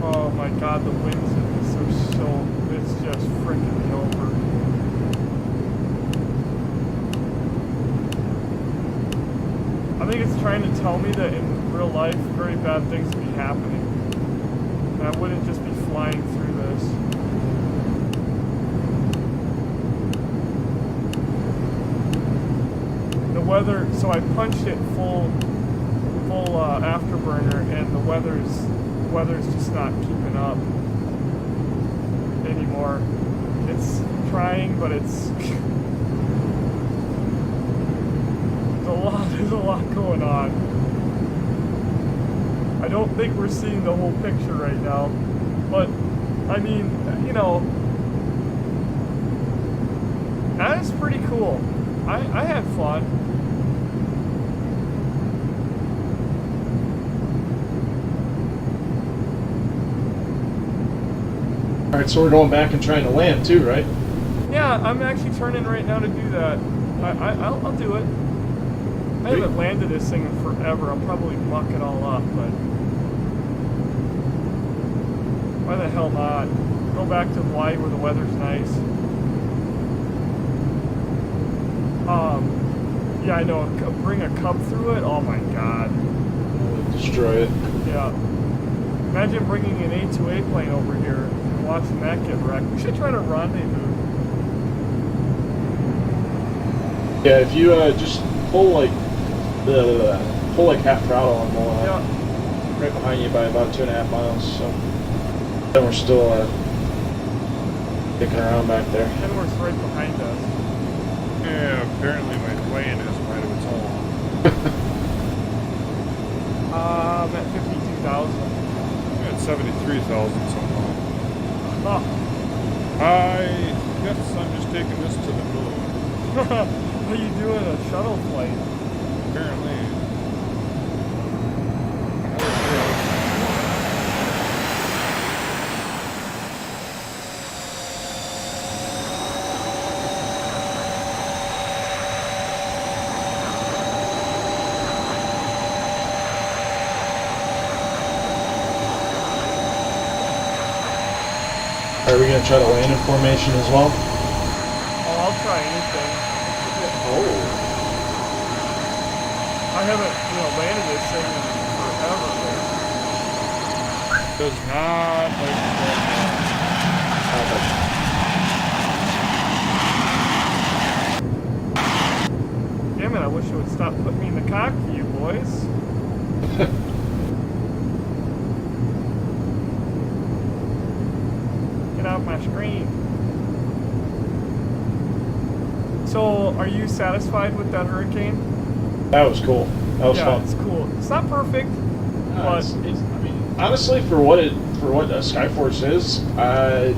Oh my god, the winds in this are so... it's just freaking me over. I think it's trying to tell me that in real life, very bad things can be happening. And I wouldn't just be flying through this. The weather, so I punched it full afterburner, and the weather's just not keeping up anymore. It's trying, but it's there's a lot going on. I don't think we're seeing the whole picture right now, but I mean, you know, that is pretty cool. I had fun. Alright, so we're going back and trying to land too, right? Yeah, I'm actually turning right now to do that. I'll do it. I haven't landed this thing in forever. I'll probably muck it all up, but why the hell not? Go back to Hawaii where the weather's nice. Yeah, I know. Bring a Cub through it. Oh my god. Destroy it. Yeah. Imagine bringing an A2A plane over here and watching that get wrecked. We should try to rendezvous. Yeah, if you just pull like half throttle and we'll right behind you by about 2.5 miles. So then we're still kicking around back there. Kenworth's right behind us. Yeah, apparently my plane is right of its own. I'm at 52,000. I'm at 73,000 somehow. Oh. I guess I'm just taking this to the moon. What are you doing? A shuttle flight? Apparently. Are we gonna try to land in formation as well? Oh, I'll try anything. Oh. I haven't, landed this thing in forever. Does not like Damn it, I wish it would stop putting me in the cock for you boys. Get off my screen. So, are you satisfied with that hurricane? That was cool. That was fun. It's cool. It's not perfect, but It's, I mean, honestly, for what a Skyforce is, I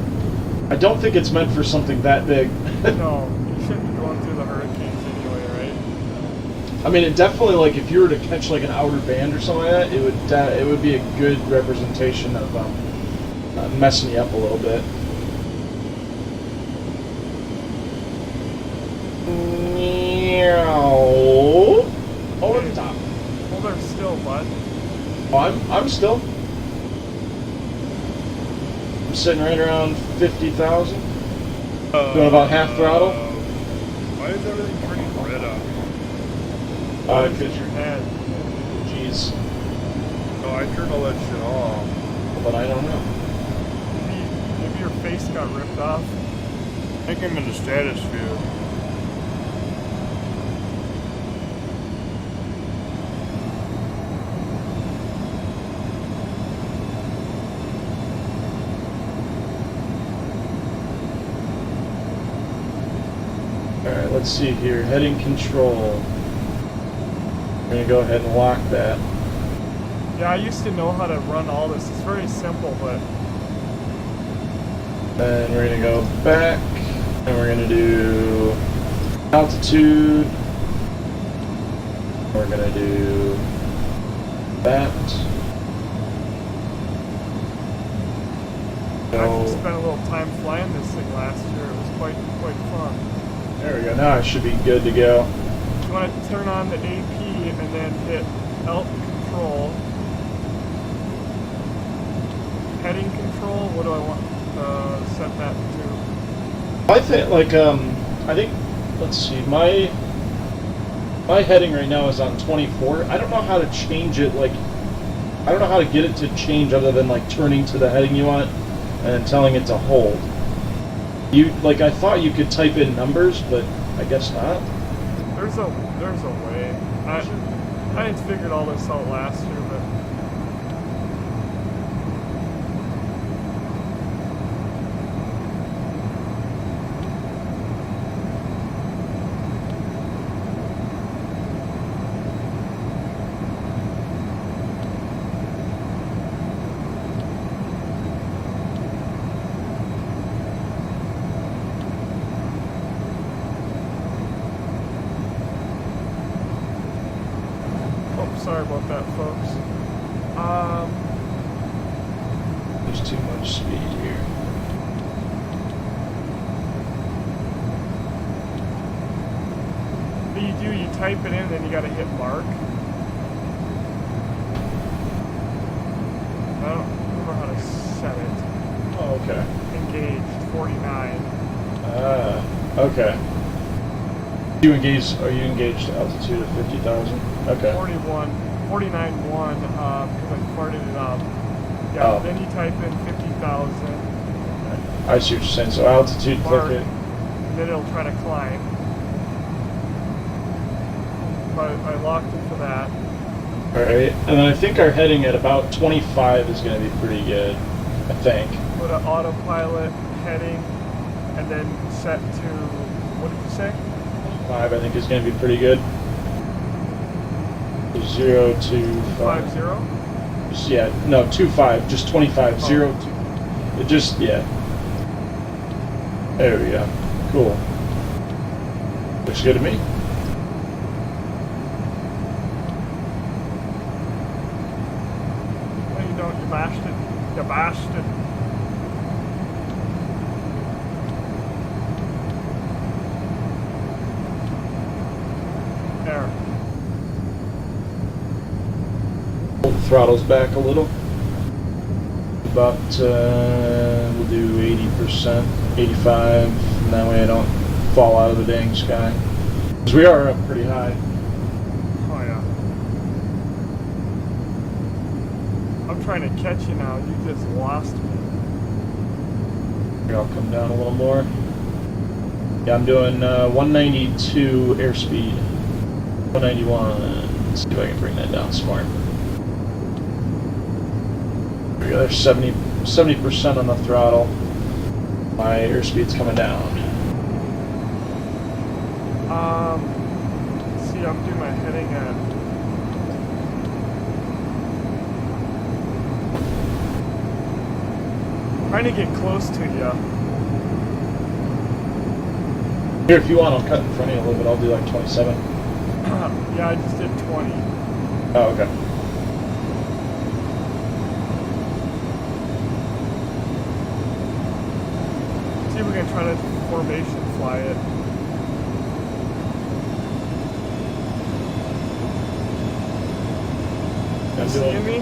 don't think it's meant for something that big. no, you shouldn't be going through the hurricanes anyway, right? I mean, it definitely, like, if you were to catch like an outer band or something like that, it would be a good representation of messing you up a little bit. Over the top. Well, they're still, bud. Oh, I'm still. I'm sitting right around 50,000. Going about half throttle. Why is everything turning red on me? Because your head. Jeez. No, I turned all that shit off. But I don't know. Maybe your face got ripped off. I think I'm in the stratosphere. Alright, let's see here. Heading control. I'm going to go ahead and lock that. Yeah, I used to know how to run all this. It's very simple, but... Then we're going to go back, and we're going to do Altitude. We're gonna do that. I actually spent a little time flying this thing last year. It was quite fun. There we go. Now I should be good to go. You want to turn on the AP and then hit Alt Control. Heading Control. What do I want to set that to? I think I think let's see, my heading right now is on 24. I don't know how to change it. Like, I don't know how to get it to change other than like turning to the heading you want and then telling it to hold. I thought you could type in numbers, but I guess not. There's a way. I didn't figured all this out last year, but sorry about that, folks. There's too much speed here. What do? You type it in, then you gotta hit mark. I don't remember how to set it. Oh, okay. Engaged, 49. Okay. Are you engaged to altitude of 50,000? Okay. 49.1, because I farted it up. Yeah, Oh. then you type in 50,000. I see what you're saying. So altitude, Mark, click it. and then it'll try to climb. But I locked it for that. Alright, and then I think our heading at about 25 is going to be pretty good. I think. Put an autopilot heading, and then set to, what did you say? 5 I think is going to be pretty good. 0 to 5. 50? Just, yeah, no, 25, just 25, Oh. 0 to, it just, yeah. There we go. Cool. Looks good to me. No, you don't, you bashed it. You bashed it. There. Pull the throttles back a little. About, we'll do 80%, 85, and that way I don't fall out of the dang sky. Because we are up pretty high. Oh yeah. I'm trying to catch you now. You just lost me. Here, I'll come down a little more. Yeah, I'm doing 192 airspeed. 191. Let's see if I can bring that down some more. There we go. There's 70% on the throttle. My airspeed's coming down. Let's see, I'm doing my heading at. Trying to get close to you. Here, if you want, I'll cut in front of you a little bit. I'll do like 27. Yeah, I just did 20. Oh, okay. See if we can try to formation fly it. You seeing me?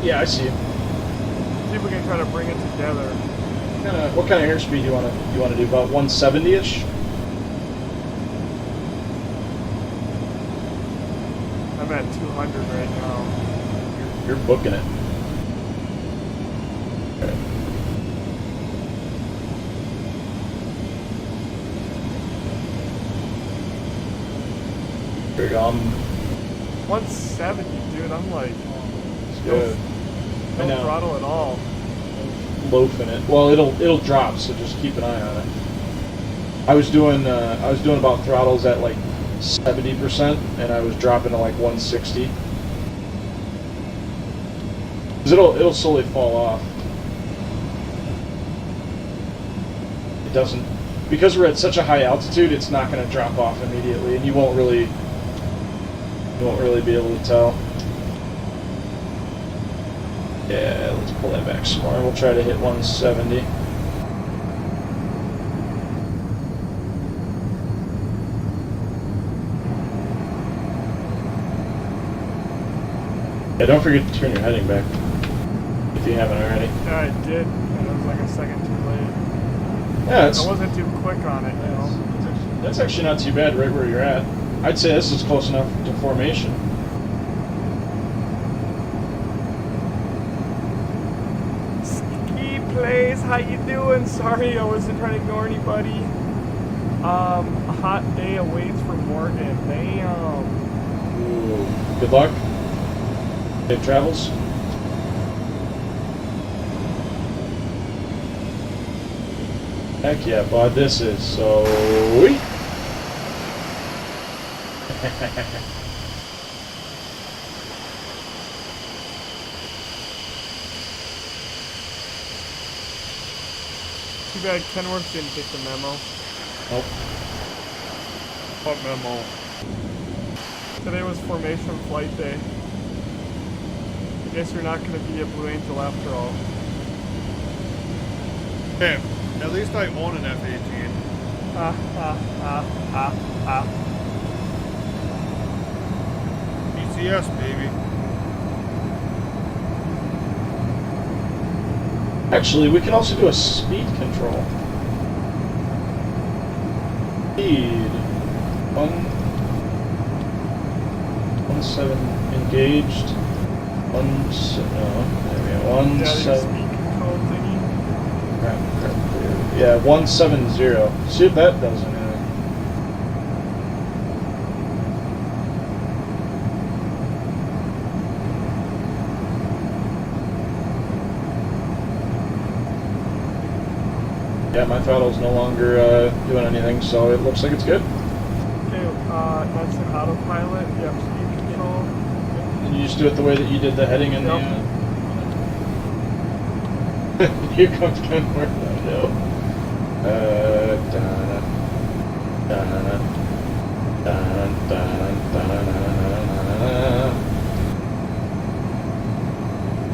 Yeah, I see you. See if we can try to bring it together. What kind of airspeed do you want to do? About 170-ish? I'm at 200 right now. You're booking it. Okay. There you go. 170, dude. I'm like, It's good. I no know. throttle at all. Loafing it. Well, it'll drop, so just keep an eye on it. I was doing about throttles at like 70%, and I was dropping to like 160. Cause it'll slowly fall off. It doesn't because we're at such a high altitude, it's not going to drop off immediately, and you won't really be able to tell. Yeah, let's pull that back some more. We'll try to hit 170. Yeah, don't forget to turn your heading back if you haven't already. Yeah, I did, and it was like a second too late. Yeah, I wasn't too quick on it, you know. that's actually not too bad right where you're at. I'd say this is close enough to formation. Ski Plays, how you doing? Sorry, I wasn't trying to ignore anybody. A hot day awaits for Morgan. Damn. Ooh, good luck. Safe travels. Heck yeah, bud, this is sweet. Too bad Kenworth didn't get the memo. Nope. What memo? Today was formation flight day. I guess you're not going to be a Blue Angel after all. Hey, at least I own an F-18. PCS, baby. Actually, we can also do a speed control. Speed. 1-7 engaged. 1-7. No, there we go. 1-7. Yeah, the speed control thingy. Crap, yeah, 170. See if that does anything. Yeah, my throttle's no longer doing anything, so it looks like it's good. Okay, that's an autopilot. Yep, speed control. And you just do it the way that you did the heading in Yep. the... Here comes Kenworth. No.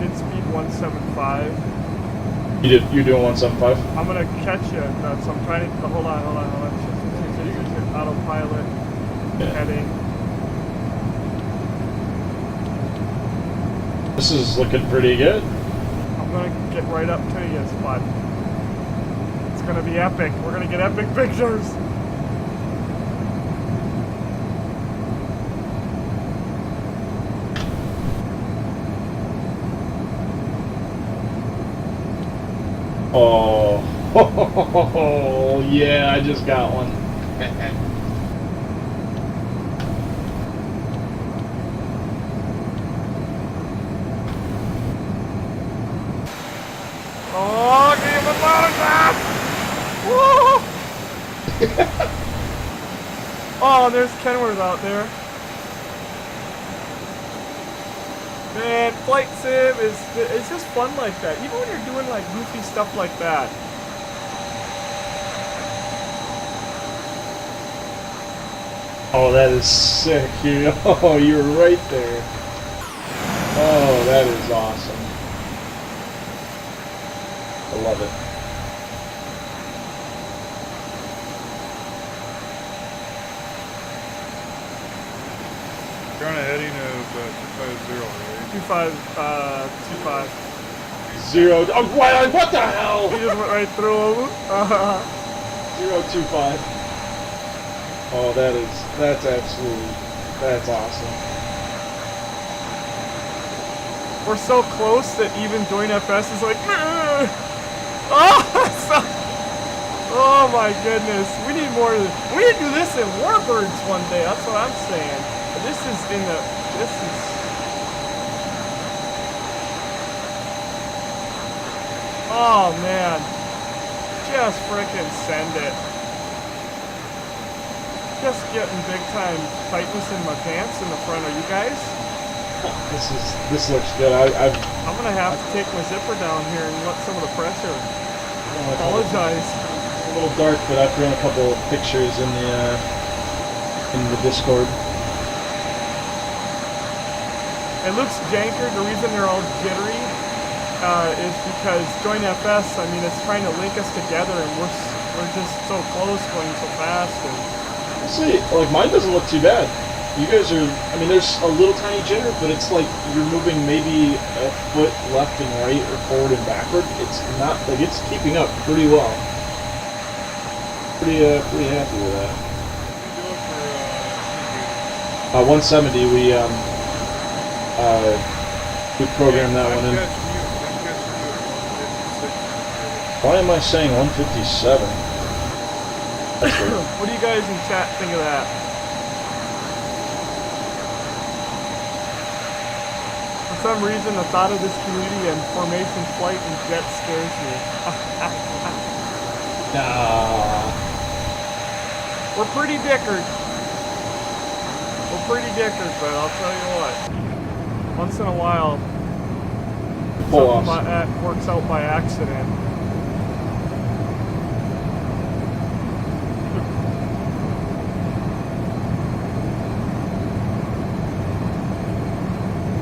Did speed 175. You're doing 175? I'm gonna catch you. So I'm trying to. Hold on. So you can hit autopilot, heading. This is looking pretty good. I'm gonna get right up to you, Spud. It's gonna be epic. We're gonna get epic pictures. Oh, yeah, I just got one. Oh, give him a bonus up! Woo! Oh, there's Kenworth out there. Man, flight sim it's just fun like that. Even when you're doing like goofy stuff like that. Oh, that is sick. Oh, you're right there. Oh, that is awesome. I love it. You're on a heading of 250, right? 25. Zero. Oh, what the hell? He just went right through him. 025. Oh, that's awesome. We're so close that even Join FS is like, "Meh." Oh my goodness. We need more of this. We need to do this in Warbirds one day. That's what I'm saying. But this is oh man. Just frickin' send it. Just getting big time tightness in my pants in the front. Are you guys? This looks good. I'm gonna have to take my zipper down here and let some of the pressure. Apologize. a little dark, but I threw in a couple of pictures in the Discord. It looks janker. The reason they're all jittery is because Join FS, I mean, it's trying to link us together, and we're just so close, going so fast. And See, like mine doesn't look too bad. You guys are, I mean, there's a little tiny jitter, but it's like you're moving maybe a foot left and right or forward and backward. It's not, like, it's keeping up pretty well. Pretty happy with that. What do you do 170, we programmed that one in. Why am I saying 157? That's weird. what do you guys in chat think of that? For some reason, the thought of this community and formation flight and jet scares me. Nah. We're pretty dickered. We're pretty dickered, but I'll tell you what. Once in a while, Pull something off. works out by accident.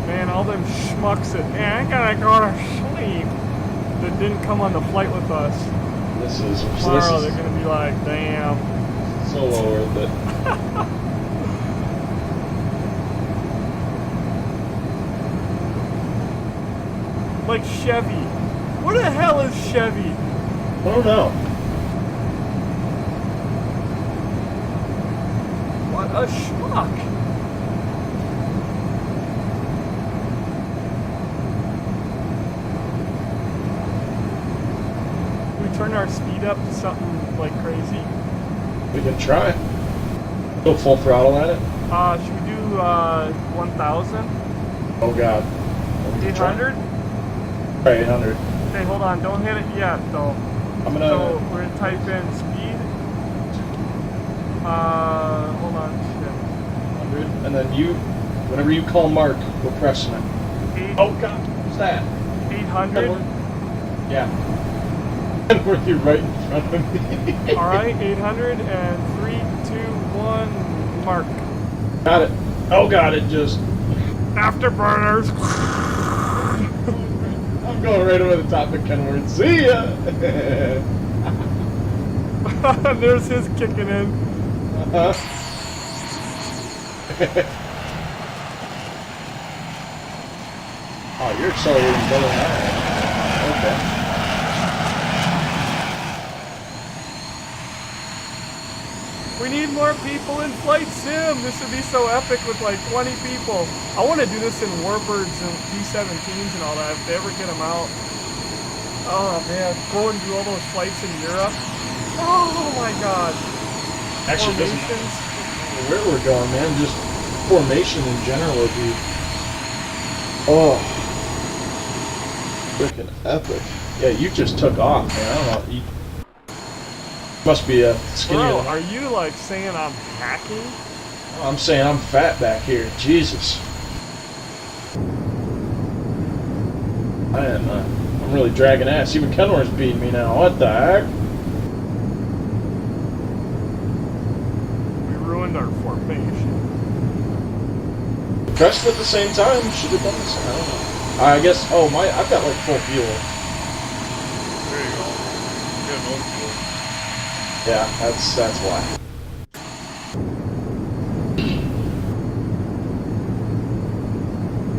Man, all them schmucks that, man, I gotta go to sleep, that didn't come on the flight with us. Tomorrow they're gonna be like, damn. So well worth it. Like Chevy. What the hell is Chevy? I don't know. What a schmuck. We turn our speed up to something like crazy. We can try. Go full throttle at it. Should we do 1,000? Oh god. 800? Try 800. Okay, hold on. Don't hit it yet, though. I'm gonna. So we're gonna type in speed. Hold on. Shit. 100. And then you, whenever you call Mark, we're pressing it. Oh god. What's that? 800. Yeah. And you're right in front of me. All right, 800 and 3, 2, 1, mark. Got it. Oh god, it just. Afterburners. I'm going right over the top of Kenworth. See ya! There's his kicking in. Oh, you're accelerating better than I am. Okay. We need more people in Flight Sim. This would be so epic with like 20 people. I want to do this in Warbirds and P17s and all that if they ever get them out. Oh man, go and do all those flights in Europe. Oh my god. Actually, doesn't matter Formations. where we're going, man. Just formation in general would be. Oh. Freaking epic. Yeah, you just took off, man. I don't know. You must be a skinny. Bro, are you like saying I'm hacking? I'm saying I'm fat back here. Jesus. I am. I'm really dragging ass. Even Kenworth's beating me now. What the heck? We ruined our formation. Pressed at the same time. Should have done the same. I don't know. I guess. Oh my! I've got like full fuel. There you go. You got no fuel. Yeah, that's why.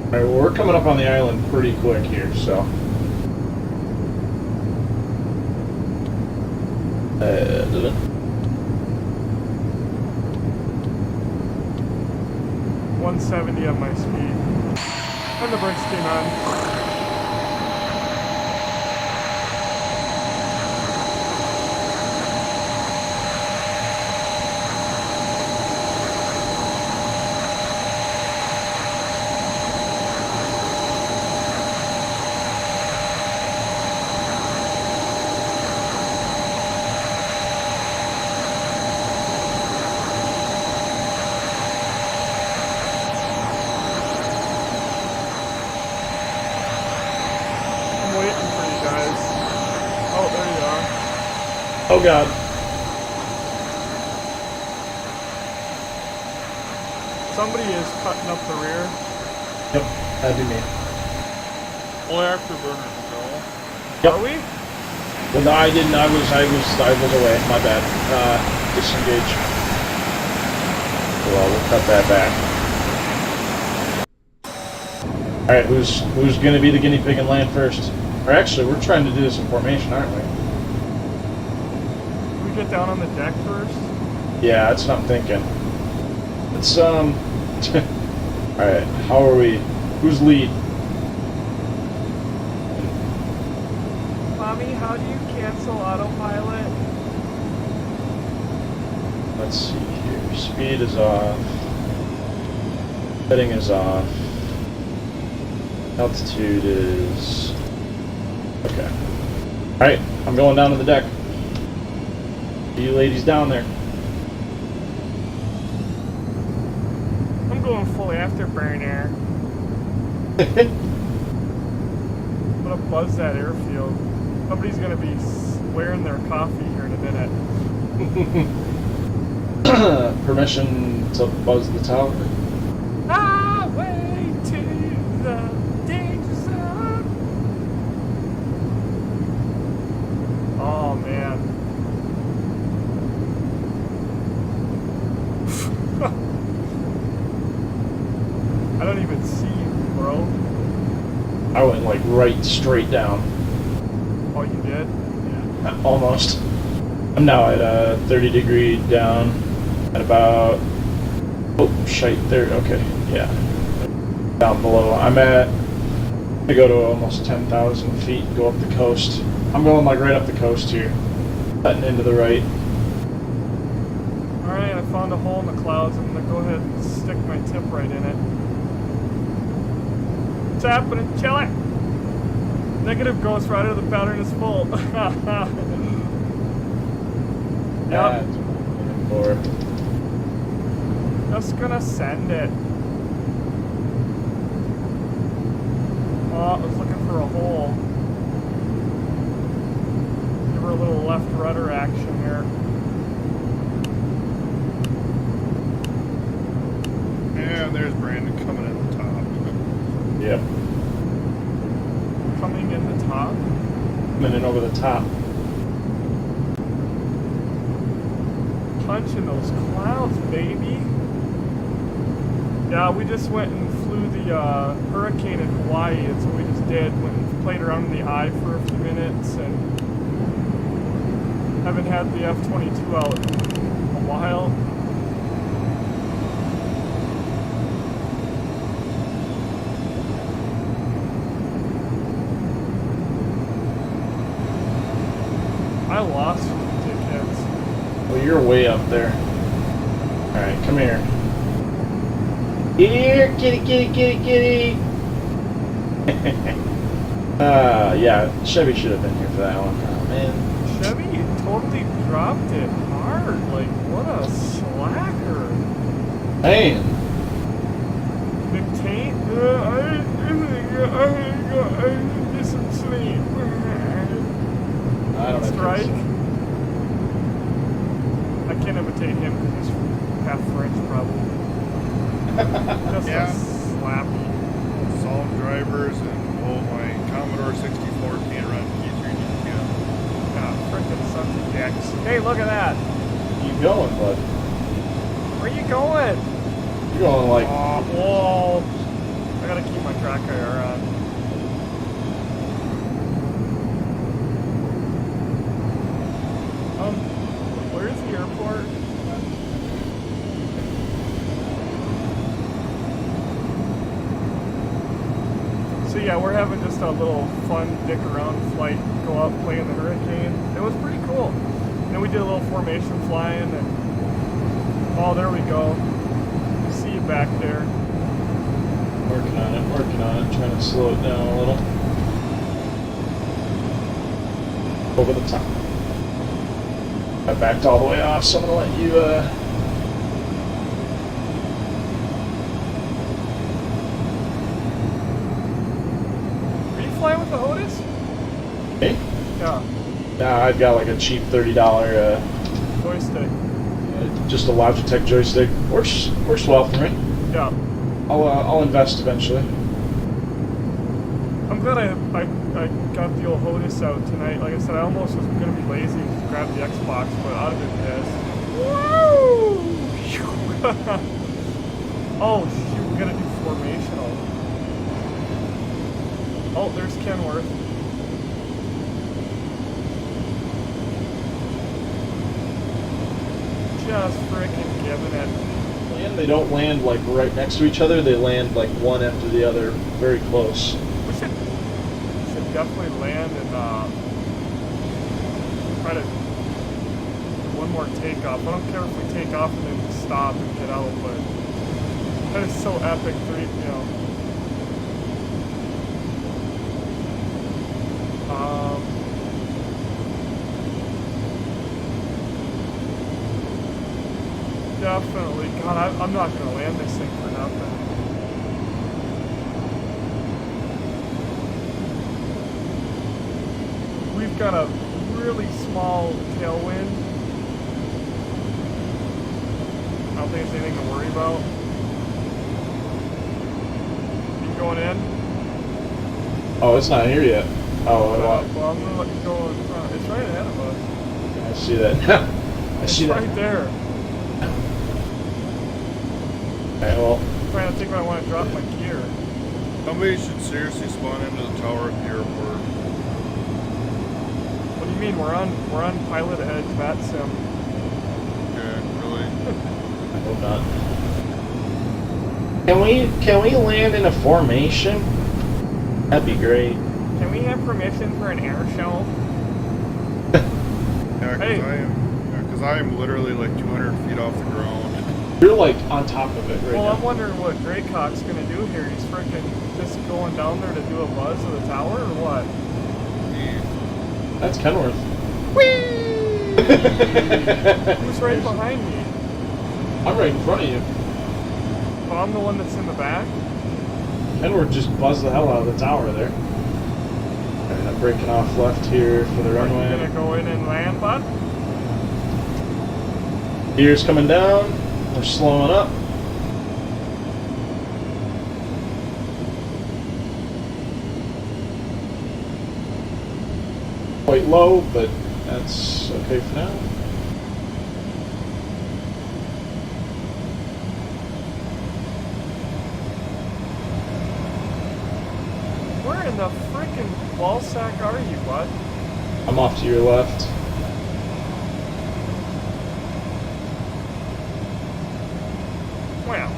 Alright, well, we're coming up on the island pretty quick here, so. 170 on my speed. And the brakes came on. I'm waiting for you guys. Oh, there you are. Oh god. Somebody is cutting up the rear. Yep, that'd be me. Well, afterburners, Joel. Yep. Are we? Well, no, I didn't. I was away. My bad. Disengage. Well, we'll cut that back. All right, who's gonna be the guinea pig and land first? Or actually, we're trying to do this in formation, aren't we? Can we get down on the deck first? Yeah, that's what I'm thinking. It's All right, how are we? Who's lead? Mommy, how do you cancel autopilot? Let's see here. Speed is off. Heading is off. Altitude is... Okay. Alright, I'm going down to the deck. See you ladies down there. I'm going fully afterburner. I'm gonna buzz that airfield. Somebody's gonna be wearing their coffee here in a minute. Permission to buzz the tower. Highway to the danger zone. Oh man. I don't even see you, bro. I went like right straight down. Oh, you did? Yeah. Almost. I'm now at 30° down at about... Oh, shite, there, okay, yeah. Down below. I'm at... I go to almost 10,000 feet, go up the coast. I'm going like right up the coast here. Cutting into the right. Alright, I found a hole in the clouds. I'm gonna go ahead and stick my tip right in it. What's happening? Chill it! Negative Ghost Rider, the pattern is full. Yep. Or Just gonna send it. Oh, I was looking for a hole. Give her a little left rudder action here. And there's Brandon coming in the top. Yep. Coming in the top. Coming in over the top. Punching those clouds, baby. Yeah, we just went and flew the hurricane in Hawaii. That's what we just did. Went and played around in the eye for a few minutes and haven't had the F-22 out in a while. I lost you, dickheads. Well, you're way up there. Alright, come here. Here, kitty, kitty, kitty, kitty! Yeah, Chevy should have been here for that one. Oh, man. Chevy totally dropped it hard. Like, what a slacker. Man! McTaint, I need some sleep. I don't know. Strike. I can't imitate him because he's half French, probably. Just Yeah. a slappy. Solve drivers and oh my Commodore 64 can't run P3D. Yeah, frickin' sons of dicks. Hey, look at that. Where you going, bud? Where you going? You're going like... Oh, whoa. I gotta keep my track IR on. Where's the airport? So yeah, we're having just a little fun dick around flight, go out and play in the hurricane. It was pretty cool. Then we did a little formation flying and oh, there we go. See you back there. Working on it, trying to slow it down a little. Over the top. I backed all the way off, so I'm gonna let you, Are you flying with the Otis? Hey? Yeah, Nah, I've got like a cheap $30, joystick. just a Logitech joystick. Works well for me. Yeah. I'll invest eventually. I'm glad I got the old HOTUS out tonight. Like I said, I almost was gonna be lazy and just grab the Xbox, but I'd have been pissed. Woo! Oh shoot, we gotta do formational. Oh, there's Kenworth. Just frickin' giving it. And they don't land like right next to each other. They land like one after the other, very close. We should definitely land and try to do one more takeoff. I don't care if we take off and then stop and get out, but that is so epic. Definitely. God, I'm not going to land this thing for nothing. We've got a really small tailwind. I don't think there's anything to worry about. You going in? Oh, it's not here yet. Oh, well, I'm going to let you go in front. It's right ahead of us. I see that. I see that. It's right there. Okay, well. I'm trying to think when I want to drop my gear. Somebody should seriously spawn into the tower at the airport. What do you mean? We're on Pilot Edge Bat Sim. Yeah, really? I hope not. Can we land in a formation? That'd be great. Can we have permission for an air show? Yeah, because I am literally like 200 feet off the ground. You're like on top of it right Well, now. I'm wondering what Greycock's gonna do here. He's freaking just going down there to do a buzz of the tower, or what? That's Kenworth. Who's right behind me? I'm right in front of you. Oh, I'm the one that's in the back? Kenworth just buzzed the hell out of the tower there. Alright, I'm breaking off left here for the Are runway. you gonna go in and land, bud? Gear's coming down. We're slowing up. Quite low, but that's okay for now. Where in the frickin' ballsack are you, bud? I'm off to your left. Well.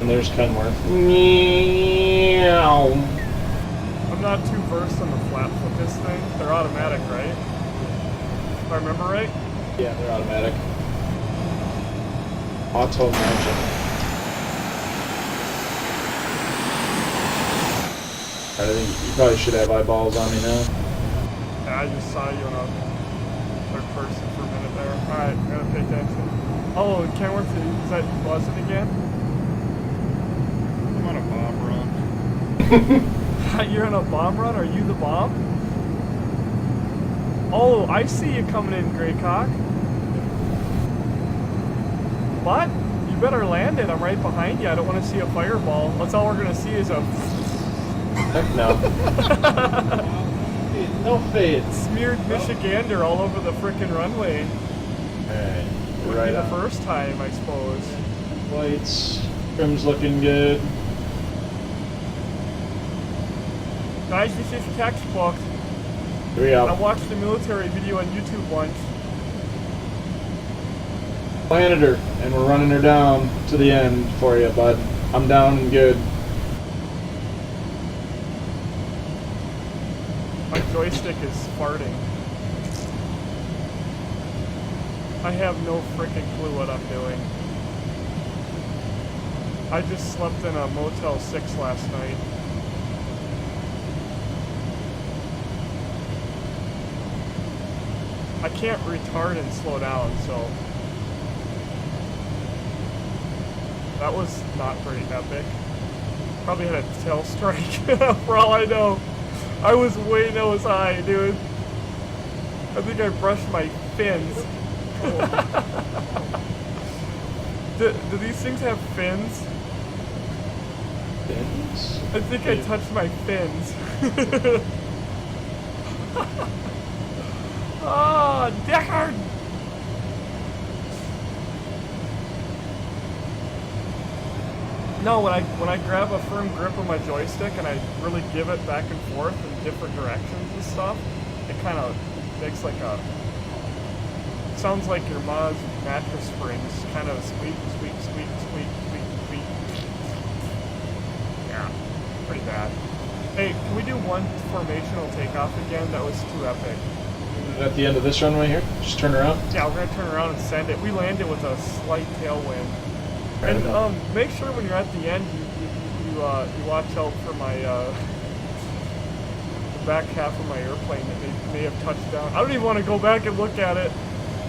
And there's Kenworth. Meow. I'm not too versed on the flaps with this thing. They're automatic, right? If I remember right? Yeah, they're automatic. Auto magic. I think you probably should have eyeballs on me now. Yeah, I just saw you in a third person for a minute there. Alright, gotta pay attention. Oh, Kenworth, is that you buzzing again? I'm on a bomb run. You're in a bomb run? Are you the bomb? Oh, I see you coming in, Greycock. What? You better land it. I'm right behind you. I don't want to see a fireball. That's all we're going to see is a... Heck no. No fade. Smeared Michigander all over the frickin' runway. Alright, Would right be the on. first time, I suppose. Lights. Trim's looking good. Guys, this is textbook. 3 I out. watched a military video on YouTube once. Landed her, and we're running her down to the end for you, bud. I'm down and good. My joystick is farting. I have no freaking clue what I'm doing. I just slept in a Motel 6 last night. I can't retard and slow down, so... That was not very epic. Probably had a tail strike, for all I know. I was way nose high, dude. I think I brushed my fins. Do these things have fins? Fins? I think I touched my fins. Oh, Deckard! No, when I grab a firm grip of my joystick and I really give it back and forth in different directions and stuff, it kind of makes like a... Sounds like your mom's mattress springs, kind of squeak, squeak, squeak, squeak, squeak, squeak. Yeah, pretty bad. Hey, can we do one formational takeoff again? That was too epic. At the end of this runway here, just turn around. Yeah, we're gonna turn around and send it. We landed with a slight tailwind. Right And enough. make sure when you're at the end, you watch out for my the back half of my airplane that may have touched down. I don't even want to go back and look at it.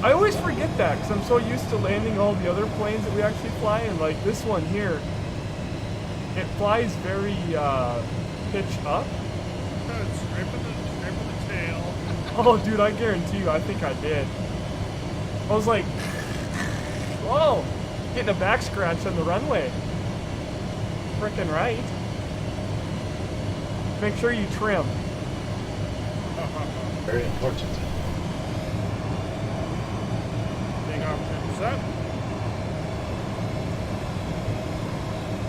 I always forget that because I'm so used to landing all the other planes that we actually fly, and like this one here, it flies very pitch up. Scraping the tail. Oh, dude, I guarantee you, I think I did. I was like, whoa, getting a back scratch on the runway. Frickin' right. Make sure you trim. Very important. Take off 10%.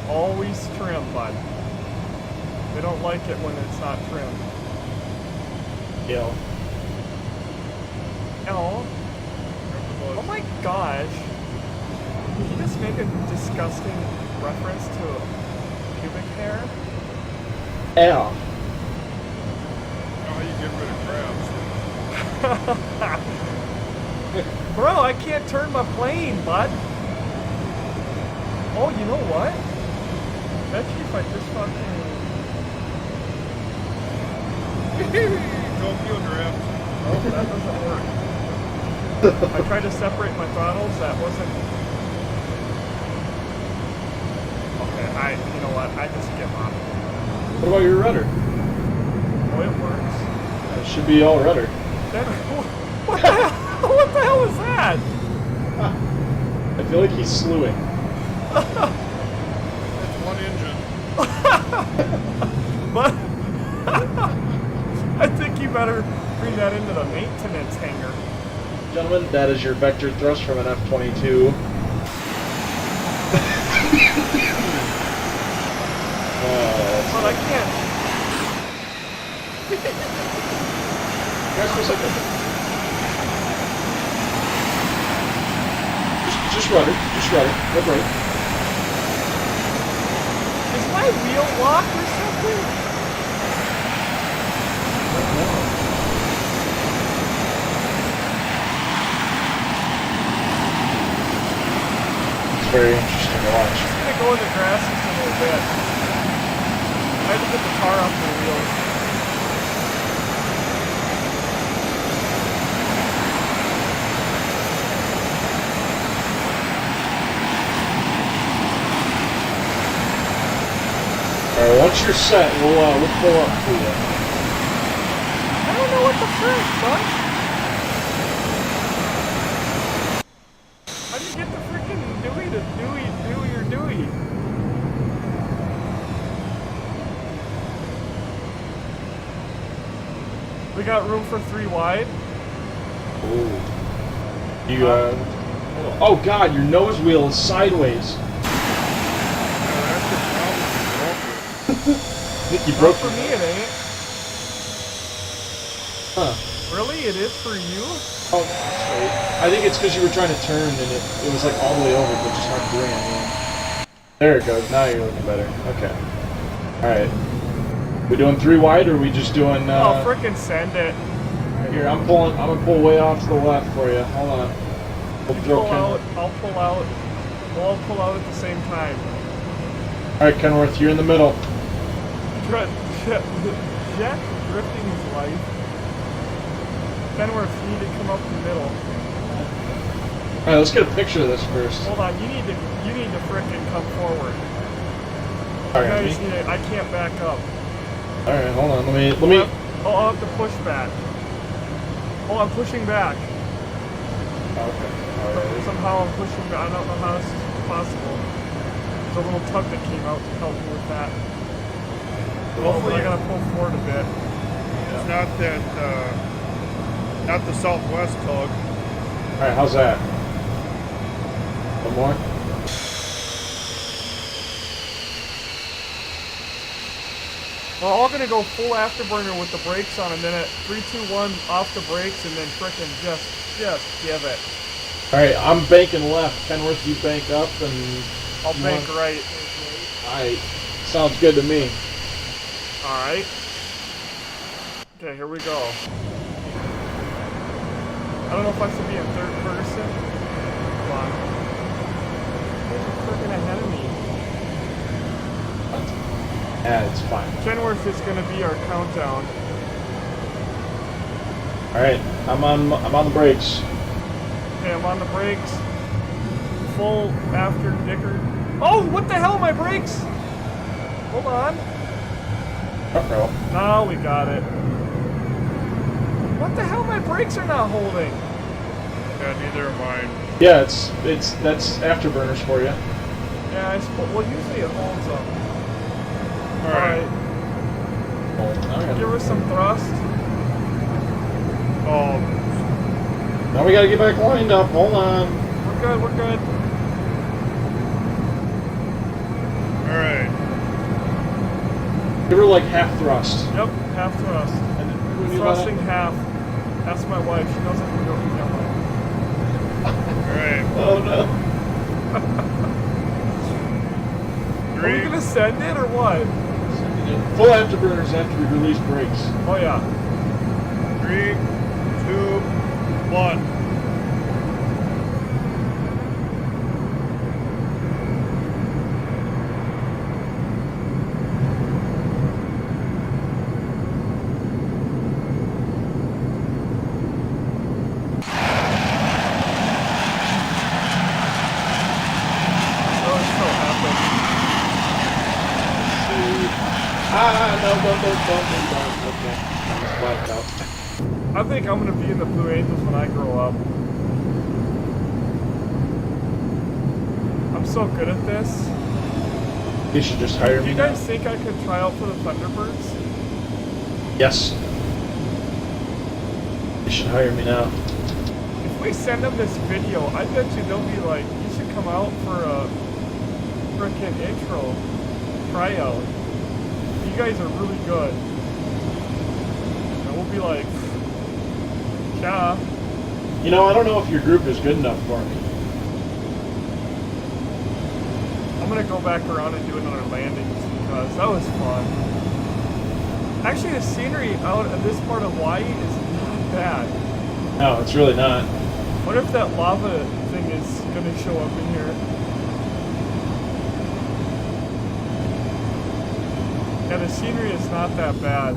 Always trim, bud. They don't like it when it's not trimmed. Yeah. Oh. Oh my gosh. Did you just make a disgusting reference to pubic hair? Yeah. How you get rid of crabs? Bro, I can't turn my plane, bud. Oh, you know what? Bet you if I just fucking... Tokyo drift. Oh, that doesn't work. I tried to separate my throttles, that wasn't... Okay, you know what, I just give up. What about your rudder? Oh, it works. It should be all rudder. That, what the hell? What the hell was that? I feel like he's slewing. That's one engine. But I think you better bring that into the maintenance hangar. Gentlemen, that is your vector thrust from an F-22. But I can't. Guys, for a second. Just rudder. Just rudder. No brake. Is my wheel locked or something? It's very interesting to watch. I'm gonna go in the grass just a little bit. I had to get the car off the wheels. Alright, once you're set, we'll pull up for you. I don't know what the frick, bud. How do you get the freaking Dewey to Dewey or Dewey? We got room for 3 wide. Ooh. You, oh god, your nose wheel is sideways. I think you Not broke for me, it ain't. Huh. Really? It is for you? Oh, that's right. I think it's because you were trying to turn and it was like all the way over, but just not doing anything. There it goes. Now you're looking better. Okay. Alright. We doing 3 wide or are we just doing, Oh, frickin' send it. Here, I'm gonna pull way off to the left for you. Hold on. We'll You throw pull Ken. out, I'll pull out. We'll all pull out at the same time. Alright, Kenworth, you're in the middle. Jack drifting his life. Kenworth, you need to come up the middle. Alright, let's get a picture of this first. Hold on, you need to frickin' come forward. Alright, You guys need to, I can't back up. Alright, hold on. Let me. I'll have to push back. Oh, I'm pushing back. Okay. Alright. Somehow I'm pushing, I don't know how this is possible. There's a little tug that came out to help me with that. Hopefully I gotta pull forward a bit. It's not that, not the southwest tug. Alright, how's that? One more? We're all gonna go full afterburner with the brakes on, and then at 3, 2, 1, off the brakes, and then frickin' just give it. Alright, I'm banking left. Kenworth, you bank up, and... I'll bank right. Alright. Sounds good to me. Alright. Okay, here we go. I don't know if I should be in third person. Come on. You're freaking ahead of me. Yeah, it's fine. Kenworth is gonna be our countdown. Alright, I'm on the brakes. Okay, I'm on the brakes. Full after dicker. Oh, what the hell, my brakes? Hold on. Uh-oh. Now we got it. What the hell, my brakes are not holding. Yeah, neither are mine. Yeah, that's afterburners for you. Yeah, I suppose, well, usually it holds them. Alright. Alright, give her some thrust. Oh, Now we gotta get back lined up. Hold on. We're good, we're good. alright. Give her like half thrust. Yep, half thrust. And then when you Thrusting let it- half. That's my wife. She doesn't know what Alright. Oh no. Are we gonna send it or what? Full afterburners after we release brakes. Oh yeah. 3, 2, 1. Oh, it's so happy. No, don't. Okay. I'm just blacked out. I think I'm gonna be in the Blue Angels when I grow up. I'm so good at this. You should just hire Do me you now. guys think I could try out for the Thunderbirds? Yes. You should hire me now. If we send them this video, I bet you they'll be like, you should come out for a frickin' intro tryout. You guys are really good. And we'll be like, yeah. You know, I don't know if your group is good enough for me. I'm gonna go back around and do another landing just because that was fun. Actually, the scenery out of this part of Hawaii is not bad. No, it's really not. What if that lava thing is gonna show up in here? Yeah, the scenery is not that bad.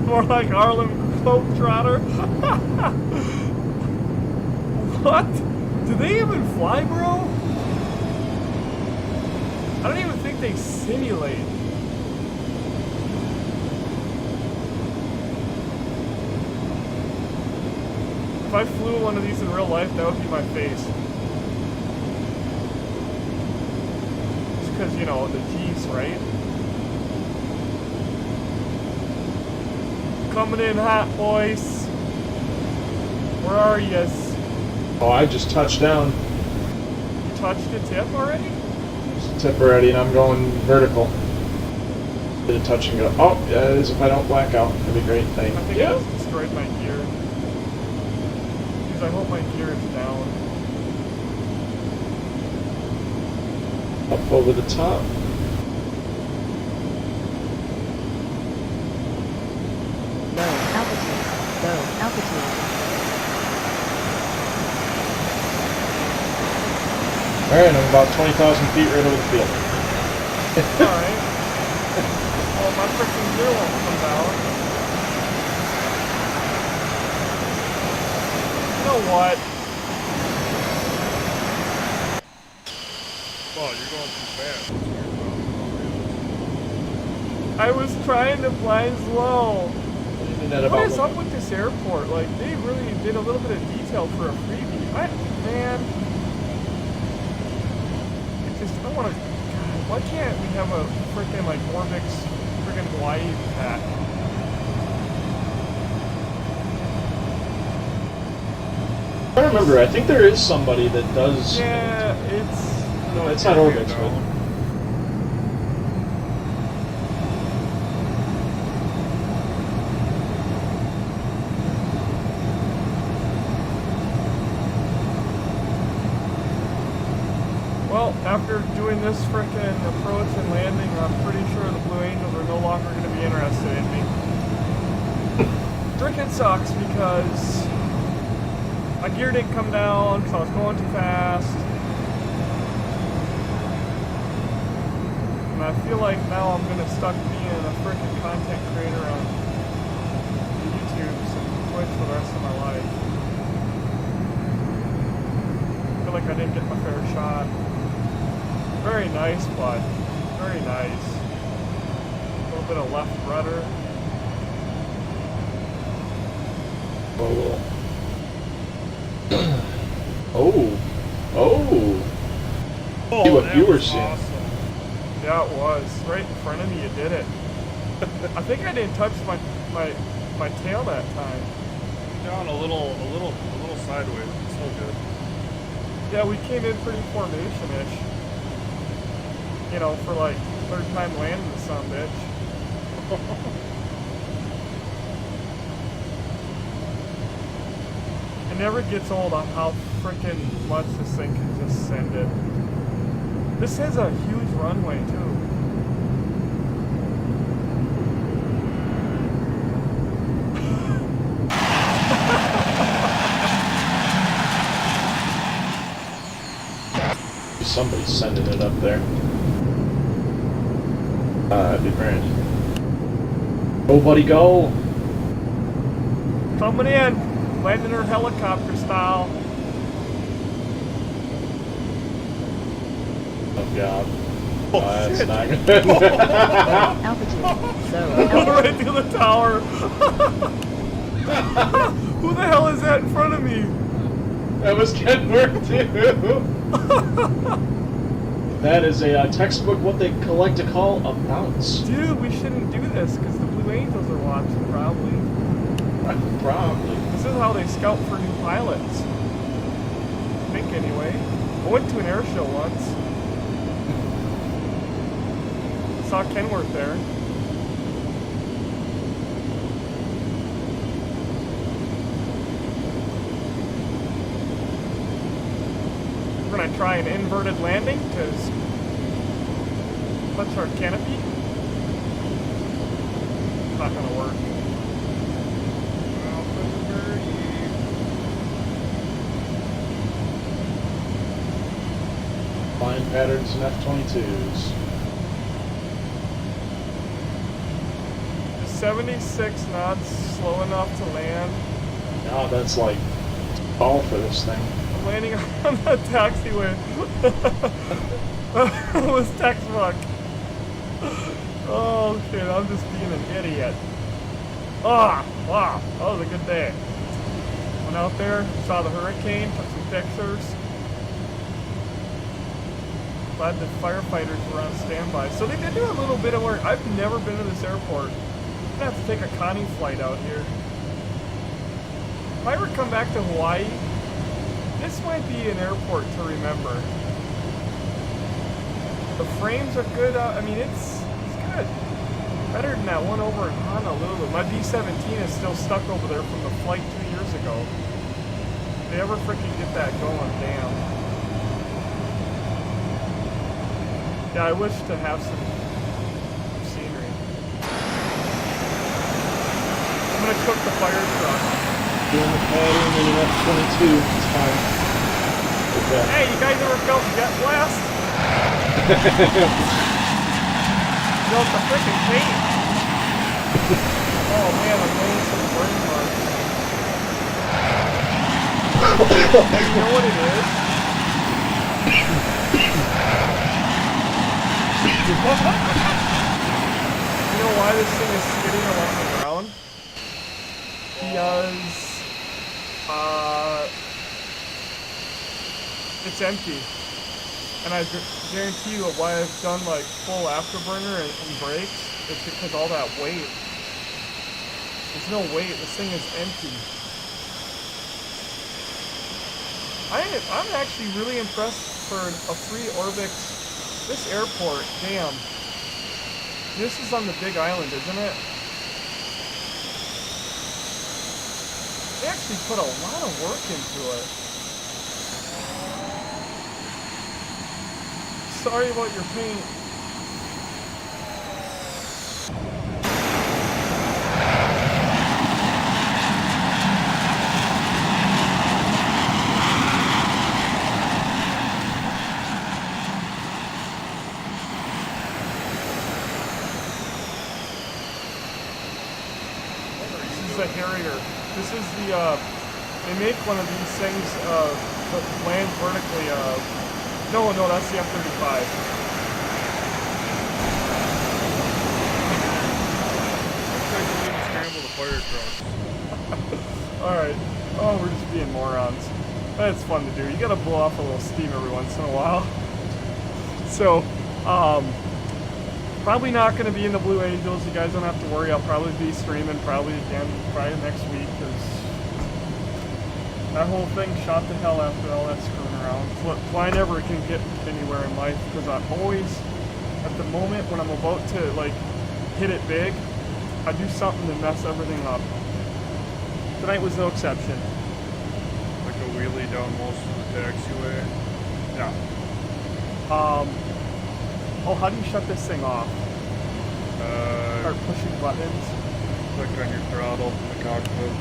More like Harlem Globetrotter. What? Do they even fly, bro? I don't even think they simulate. If I flew one of these in real life, that would be my face. Just because, you know, the G's, right? Coming in hot, boys. Where are yous? Oh, I just touched down. You touched the tip already? Tip already, and I'm going vertical. Did a touch and go. Oh, as if I don't black out. That'd be a great thing. I think I just destroyed my gear. Because I hope my gear is down. Up over the top. Low altitude. Low altitude. Alright, I'm about 20,000 feet right over the field. Alright. Well, my freaking gear won't come down. You know what? Oh, you're going too fast. I was trying to fly slow. That What about is up with this airport? Like, they really did a little bit of detail for a freebie. Man. I want to. God, why can't we have a freaking like Orbix freaking Hawaii pack? I remember. I think there is somebody that does. Yeah, it's. No, it's not Orbix, but. Well, after doing this frickin' approach and landing, I'm pretty sure the Blue Angels are no longer going to be interested in me. Frickin' sucks because my gear didn't come down because I was going too fast. And I feel like now I'm going to stuck being a frickin' content creator on YouTube and Twitch for the rest of my life. I feel like I didn't get my fair shot. Very nice, but very nice. A little bit of left rudder. Oh. Oh. See what you were seeing. Awesome. Yeah, it was. Right in front of me, you did it. I think I didn't touch my tail that time. Down a little sideways. It's still good. Yeah, we came in pretty formation-ish. You know, for like third time landing the son bitch. It never gets old on how freaking much this thing can just send it. This has a huge runway too. Somebody's sending it up there. That'd be grand. Go, buddy, go! Coming in, landing her helicopter style. Oh god. Oh, That's shit. not good. Altitude. Low Right altitude. through the tower. Who the hell is that in front of me? That was getting work too. That is a textbook what they like to call a bounce. Dude, we shouldn't do this because the Blue Angels are watching probably. Probably. This is how they scout for new pilots. I think anyway. I went to an air show once. Saw Kenworth there. We're gonna try an inverted landing because touch our canopy. Not gonna work. Flying patterns and F-22s. 76 knots, slow enough to land. Now that's like all for this thing. I'm landing on the taxiway. It was textbook. Oh shit, I'm just being an idiot. Ah, wow, that was a good day. Went out there, saw the hurricane, took some pictures. Glad the firefighters were on standby. So they did do a little bit of work. I've never been to this airport. I'm gonna have to take a Connie flight out here. If I ever come back to Hawaii, this might be an airport to remember. The frames are good. I mean, it's good. Better than that one over in Honolulu. My B-17 is still stuck over there from the flight 2 years ago. If they ever freaking get that going, damn. Yeah, I wish to have some scenery. I'm gonna cook the fire truck. Doing the pattern in an F-22. It's fine. Okay. Hey, you guys ever felt jet blast? Felt the freaking paint. Oh man, I'm getting some burn marks. You know what it is? You know why this thing is skidding along the ground? Because it's empty. And I guarantee you why I've done like full afterburner and brakes, it's because all that weight. There's no weight, this thing is empty. I'm actually really impressed for a free Orbix. This airport, damn. This is on the Big Island, isn't it? They actually put a lot of work into it. Sorry about your paint. This is the Harrier. This is the, they make one of these things, that lands vertically, no, that's the F-35. Scramble the fire trucks. Alright. Oh, we're just being morons. That's fun to do. You gotta blow off a little steam every once in a while. So, probably not gonna be in the Blue Angels. You guys don't have to worry. I'll probably be streaming probably next week, because that whole thing shot to hell after all that screwing around. Why I never can get anywhere in life, because I'm always, at the moment when I'm about to like hit it big, I do something to mess everything up. Tonight was no exception. Like a wheelie down most of the taxiway. Yeah. Oh, how do you shut this thing off? Start pushing buttons. Click on your throttle from the cockpit.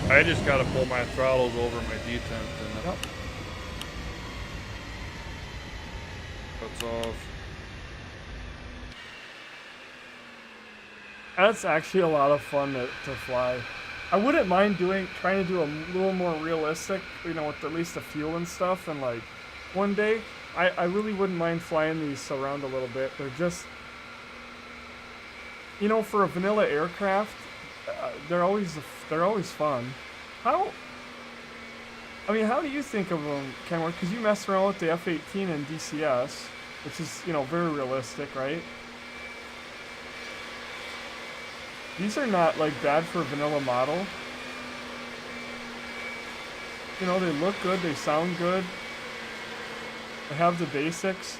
I just gotta pull my throttles over my detent and Yep. Cuts off. That's actually a lot of fun to fly. I wouldn't mind trying to do a little more realistic, you know, with at least the fuel and stuff, and like one day, I really wouldn't mind flying these around a little bit. They're just, you know, for a vanilla aircraft, they're always fun. How do you think of them, Kenworth? Because you mess around with the F-18 and DCS, which is, you know, very realistic, right? These are not like bad for a vanilla model. You know, they look good, they sound good. They have the basics.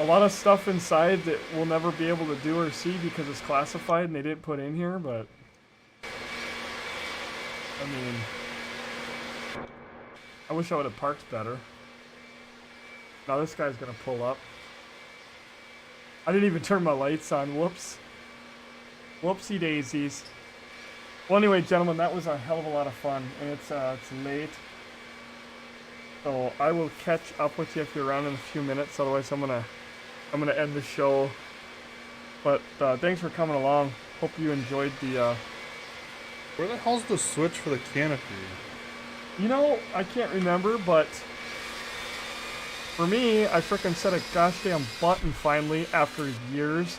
A lot of stuff inside that we'll never be able to do or see because it's classified and they didn't put in here, but I mean, I wish I would have parked better. Now this guy's gonna pull up. I didn't even turn my lights on. Whoops. Whoopsie daisies. Well, anyway, gentlemen, that was a hell of a lot of fun, and it's late. So I will catch up with you if you're around in a few minutes. Otherwise, I'm gonna end the show. But thanks for coming along. Hope you enjoyed the. Where the hell's the switch for the canopy? You know, I can't remember, but for me, I frickin' set a gosh damn button finally after years.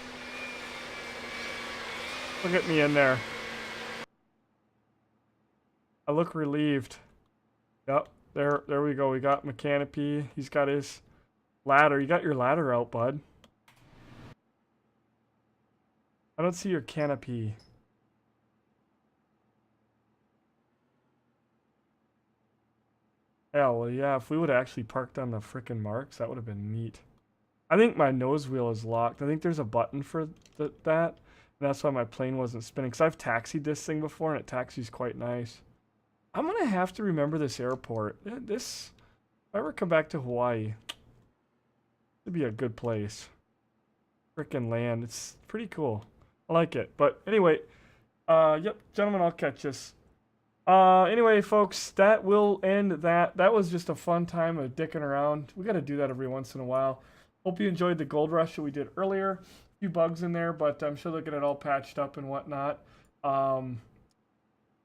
Look at me in there. I look relieved. Yep, there we go. We got my canopy. He's got his ladder. You got your ladder out, bud. I don't see your canopy. Yeah, well, yeah, if we would have actually parked on the frickin' marks, that would have been neat. I think my nose wheel is locked. I think there's a button for that. And that's why my plane wasn't spinning. Because I've taxied this thing before, and it taxis quite nice. I'm going to have to remember this airport. If I ever come back to Hawaii, it'd be a good place. Frickin' land. It's pretty cool. I like it. But anyway, yep, gentlemen, I'll catch us. Anyway, folks, that will end that. That was just a fun time of dicking around. We got to do that every once in a while. Hope you enjoyed the gold rush that we did earlier. A few bugs in there, but I'm sure they'll get it all patched up and whatnot.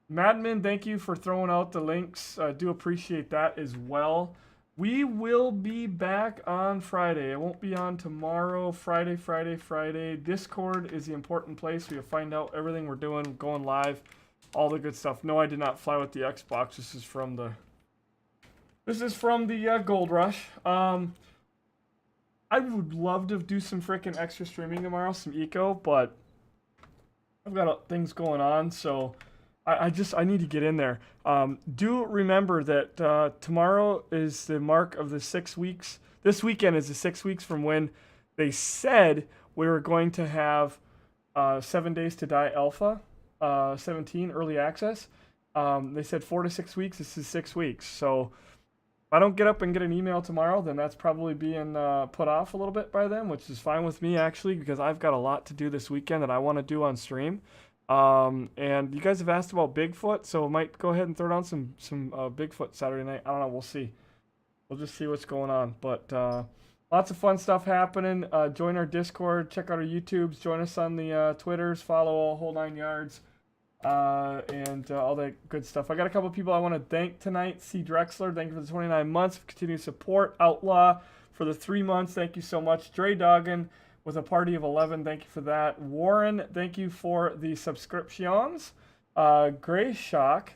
Madman, thank you for throwing out the links. I do appreciate that as well. We will be back on Friday. It won't be on tomorrow. Friday. Discord is the important place. We'll find out everything we're doing, going live, all the good stuff. No, I did not fly with the Xbox. This is from the Gold Rush. I would love to do some freaking extra streaming tomorrow, some eco, but I've got things going on, so I need to get in there. Do remember that tomorrow is the mark of the 6 weeks. This weekend is the 6 weeks from when they said we were going to have 7 Days to Die Alpha 17 early access. They said 4 to 6 weeks. This is 6 weeks. So if I don't get up and get an email tomorrow, then that's probably being put off a little bit by them, which is fine with me actually, because I've got a lot to do this weekend that I want to do on stream. And you guys have asked about Bigfoot, so I might go ahead and throw down some Bigfoot Saturday night. I don't know. We'll see. We'll just see what's going on. But lots of fun stuff happening. Join our Discord. Check out our YouTubes. Join us on the Twitters. Follow a whole 9 yards. And all that good stuff. I got a couple people I want to thank tonight. C. Drexler, thank you for the 29 months of continued support. Outlaw for the 3 months. Thank you so much. Dre Doggin with a party of 11. Thank you for that. Warren, thank you for the subscriptions. Gray Shock,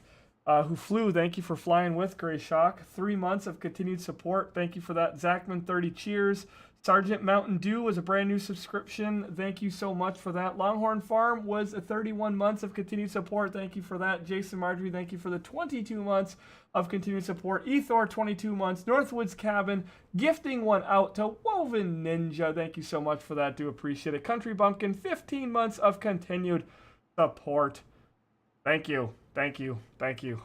who flew, thank you for flying with Gray Shock. 3 months of continued support. Thank you for that. Zachman, 30 cheers. Sergeant Mountain Dew was a brand new subscription. Thank you so much for that. Longhorn Farm was a 31 months of continued support. Thank you for that. Jason Marjorie, thank you for the 22 months of continued support. Ethor, 22 months. Northwoods Cabin, gifting one out to Woven Ninja. Thank you so much for that. Do appreciate it. Country Bumpkin, 15 months of continued support. Thank you. Thank you. Thank you.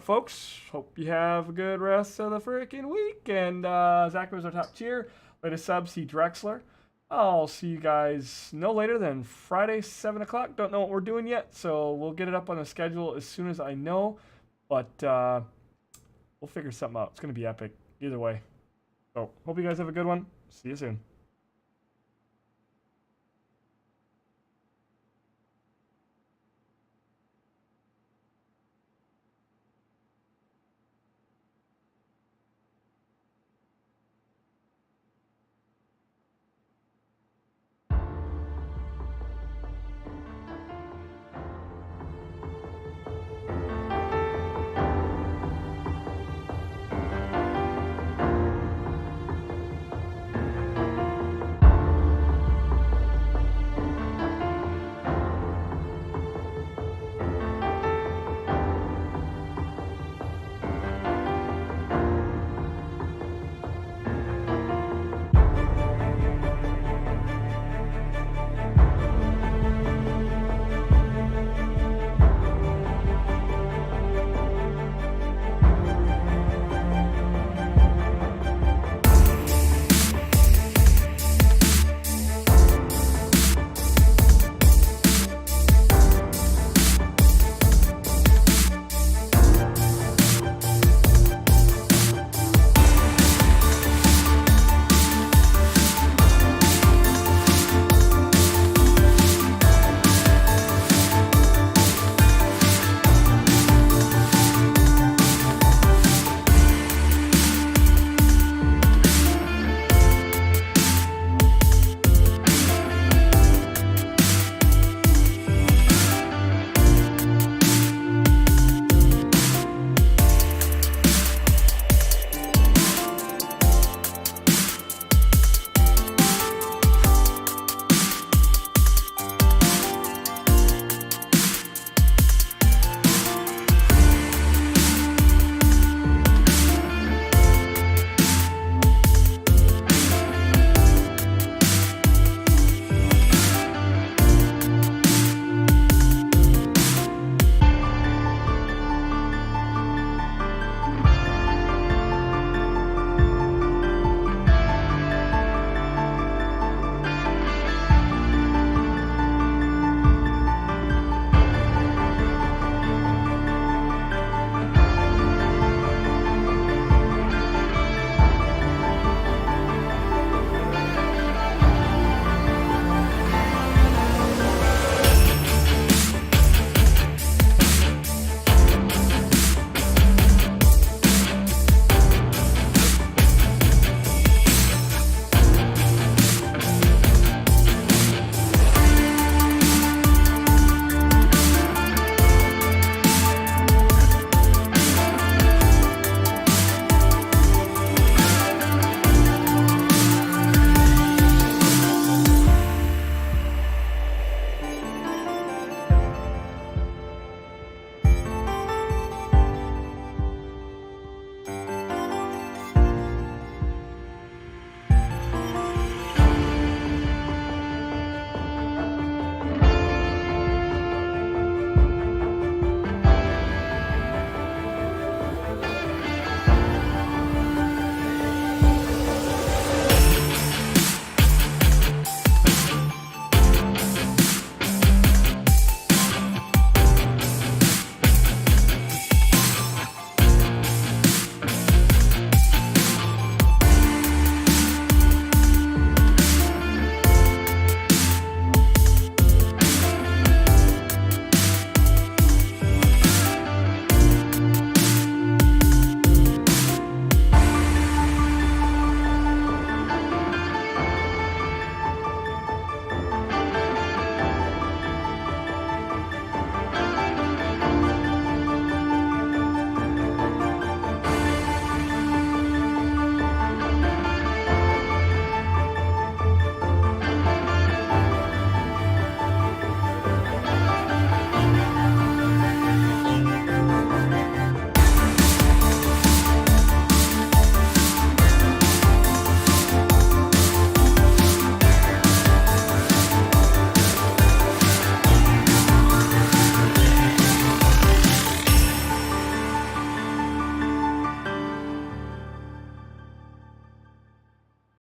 Folks, hope you have a good rest of the freaking week. And Zach was our top cheer. Latest sub, C. Drexler. I'll see you guys no later than Friday, 7 o'clock. Don't know what we're doing yet, so we'll get it up on the schedule as soon as I know. But we'll figure something out. It's going to be epic either way. So hope you guys have a good one. See you soon.